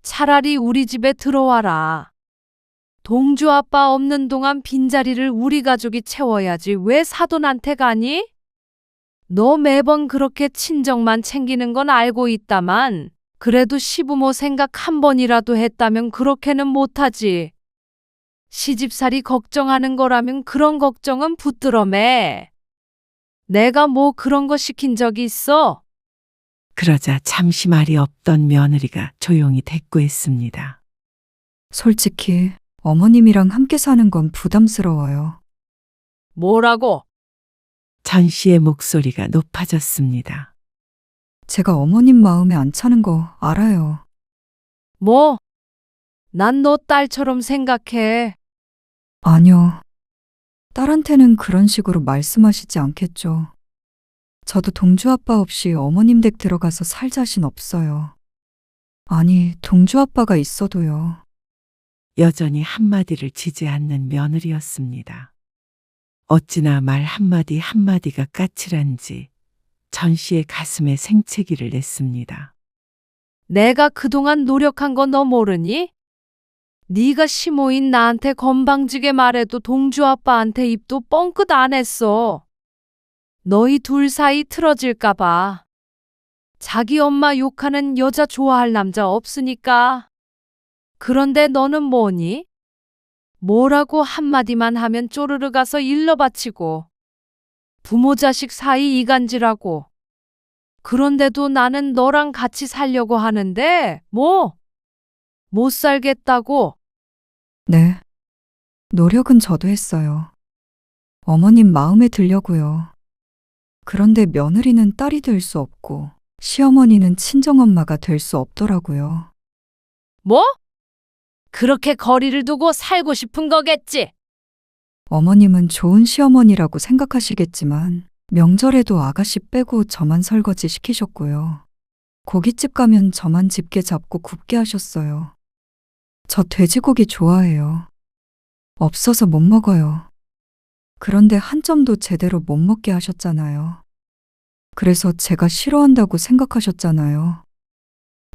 차라리 우리 집에 들어와라. 동주 아빠 없는 동안 빈자리를 우리 가족이 채워야지 왜 사돈한테 가니? 너 매번 그렇게 친정만 챙기는 건 알고 있다만 그래도 시부모 생각 한 번이라도 했다면 그렇게는 못하지. 시집살이 걱정하는 거라면 그런 걱정은 붙들어 매. 내가 뭐 그런 거 시킨 적이 있어? 그러자 잠시 말이 없던 며느리가 조용히 대꾸했습니다. 솔직히 어머님이랑 함께 사는 건 부담스러워요. 뭐라고? 전 씨의 목소리가 높아졌습니다. 제가 어머님 마음에 안 차는 거 알아요. 뭐? 난 너 딸처럼 생각해. 아니요. 딸한테는 그런 식으로 말씀하시지 않겠죠. 저도 동주 아빠 없이 어머님 댁 들어가서 살 자신 없어요. 아니, 동주 아빠가 있어도요. 여전히 한마디를 지지 않는 며느리였습니다. 어찌나 말 한마디 한마디가 까칠한지 전 씨의 가슴에 생채기를 냈습니다. 내가 그동안 노력한 거 너 모르니? 네가 시모인 나한테 건방지게 말해도 동주 아빠한테 입도 뻥끗 안 했어. 너희 둘 사이 틀어질까 봐. 자기 엄마 욕하는 여자 좋아할 남자 없으니까. 그런데 너는 뭐니? 뭐라고 한마디만 하면 쪼르르 가서 일러 바치고. 부모 자식 사이 이간질하고. 그런데도 나는 너랑 같이 살려고 하는데 뭐? 못 살겠다고. 네. 노력은 저도 했어요. 어머님 마음에 들려고요. 그런데 며느리는 딸이 될 수 없고 시어머니는 친정엄마가 될 수 없더라고요. 뭐? 그렇게 거리를 두고 살고 싶은 거겠지? 어머님은 좋은 시어머니라고 생각하시겠지만 명절에도 아가씨 빼고 저만 설거지 시키셨고요. 고깃집 가면 저만 집게 잡고 굽게 하셨어요. 저 돼지고기 좋아해요. 없어서 못 먹어요. 그런데 한 점도 제대로 못 먹게 하셨잖아요. 그래서 제가 싫어한다고 생각하셨잖아요.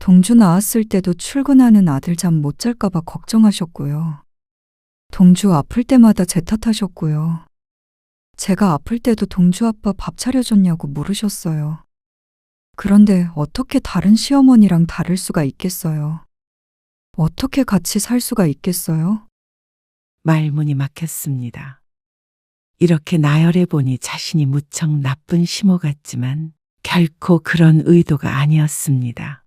동주 낳았을 때도 출근하는 아들 잠 못 잘까봐 걱정하셨고요. 동주 아플 때마다 제 탓하셨고요. 제가 아플 때도 동주 아빠 밥 차려줬냐고 물으셨어요. 그런데 어떻게 다른 시어머니랑 다를 수가 있겠어요? 어떻게 같이 살 수가 있겠어요? 말문이 막혔습니다. 이렇게 나열해 보니 자신이 무척 나쁜 시모 같지만 결코 그런 의도가 아니었습니다.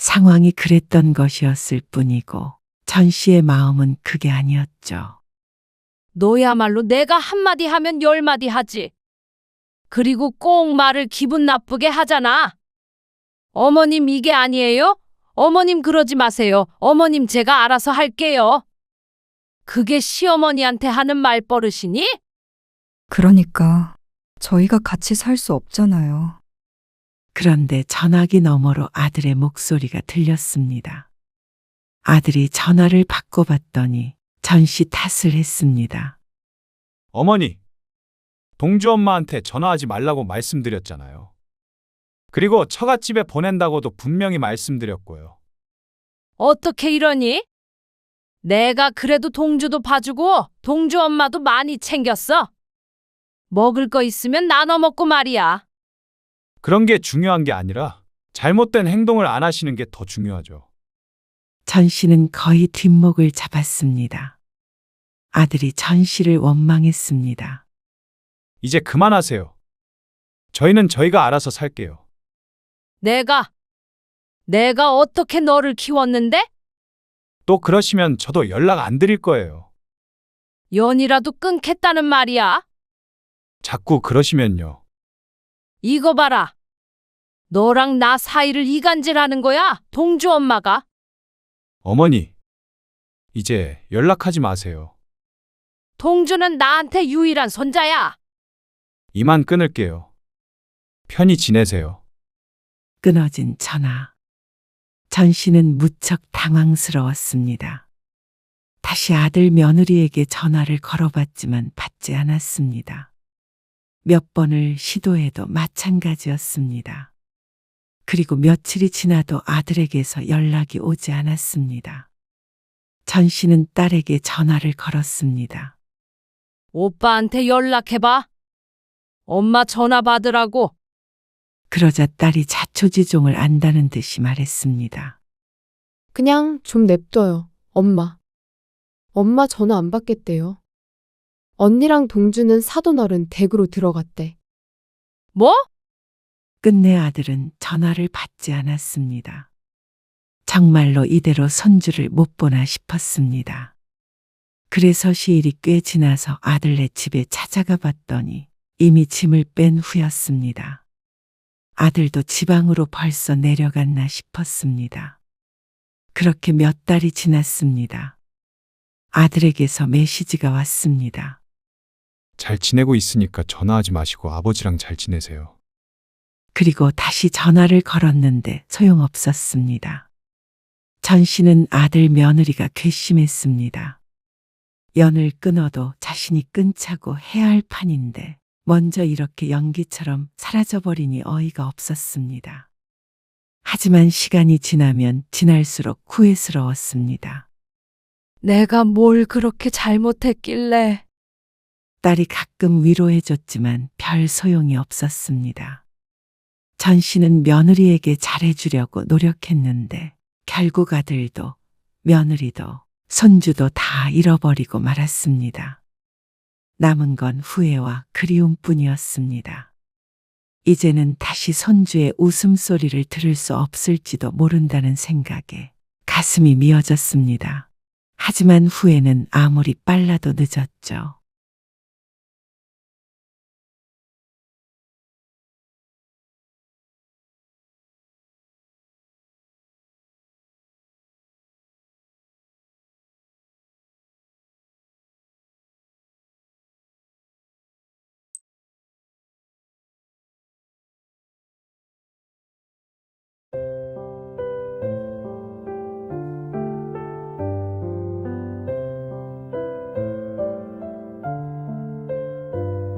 상황이 그랬던 것이었을 뿐이고 전 씨의 마음은 그게 아니었죠. 너야말로 내가 한마디 하면 열마디 하지. 그리고 꼭 말을 기분 나쁘게 하잖아. 어머님 이게 아니에요? 어머님 그러지 마세요. 어머님 제가 알아서 할게요. 그게 시어머니한테 하는 말버릇이니? 그러니까 저희가 같이 살 수 없잖아요. 그런데 전화기 너머로 아들의 목소리가 들렸습니다. 아들이 전화를 바꿔봤더니 전 씨 탓을 했습니다. 어머니, 동주 엄마한테 전화하지 말라고 말씀드렸잖아요. 그리고 처갓집에 보낸다고도 분명히 말씀드렸고요. 어떻게 이러니? 내가 그래도 동주도 봐주고 동주 엄마도 많이 챙겼어. 먹을 거 있으면 나눠 먹고 말이야. 그런 게 중요한 게 아니라 잘못된 행동을 안 하시는 게 더 중요하죠. 전 씨는 거의 뒷목을 잡았습니다. 아들이 전 씨를 원망했습니다. 이제 그만하세요. 저희는 저희가 알아서 살게요. 내가 어떻게 너를 키웠는데? 또 그러시면 저도 연락 안 드릴 거예요. 연이라도 끊겠다는 말이야. 자꾸 그러시면요. 이거 봐라. 너랑 나 사이를 이간질하는 거야, 동주 엄마가. 어머니, 이제 연락하지 마세요. 동주는 나한테 유일한 손자야. 이만 끊을게요. 편히 지내세요. 끊어진 전화. 전 씨는 무척 당황스러웠습니다. 다시 아들 며느리에게 전화를 걸어봤지만 받지 않았습니다. 몇 번을 시도해도 마찬가지였습니다. 그리고 며칠이 지나도 아들에게서 연락이 오지 않았습니다. 전 씨는 딸에게 전화를 걸었습니다. 오빠한테 연락해봐. 엄마 전화 받으라고. 그러자 딸이 자초지종을 안다는 듯이 말했습니다. 그냥 좀 냅둬요, 엄마. 엄마 전화 안 받겠대요. 언니랑 동주는 사돈어른 댁으로 들어갔대. 뭐? 끝내 아들은 전화를 받지 않았습니다. 정말로 이대로 손주를 못 보나 싶었습니다. 그래서 시일이 꽤 지나서 아들네 집에 찾아가 봤더니 이미 짐을 뺀 후였습니다. 아들도 지방으로 벌써 내려갔나 싶었습니다. 그렇게 몇 달이 지났습니다. 아들에게서 메시지가 왔습니다. 잘 지내고 있으니까 전화하지 마시고 아버지랑 잘 지내세요. 그리고 다시 전화를 걸었는데 소용없었습니다. 전 씨는 아들 며느리가 괘씸했습니다. 연을 끊어도 자신이 끊자고 해야 할 판인데 먼저 이렇게 연기처럼 사라져버리니 어이가 없었습니다. 하지만 시간이 지나면 지날수록 후회스러웠습니다. 내가 뭘 그렇게 잘못했길래. 딸이 가끔 위로해줬지만 별 소용이 없었습니다. 전 씨는 며느리에게 잘해주려고 노력했는데 결국 아들도 며느리도 손주도 다 잃어버리고 말았습니다. 남은 건 후회와 그리움뿐이었습니다. 이제는 다시 손주의 웃음소리를 들을 수 없을지도 모른다는 생각에 가슴이 미어졌습니다. 하지만 후회는 아무리 빨라도 늦었죠.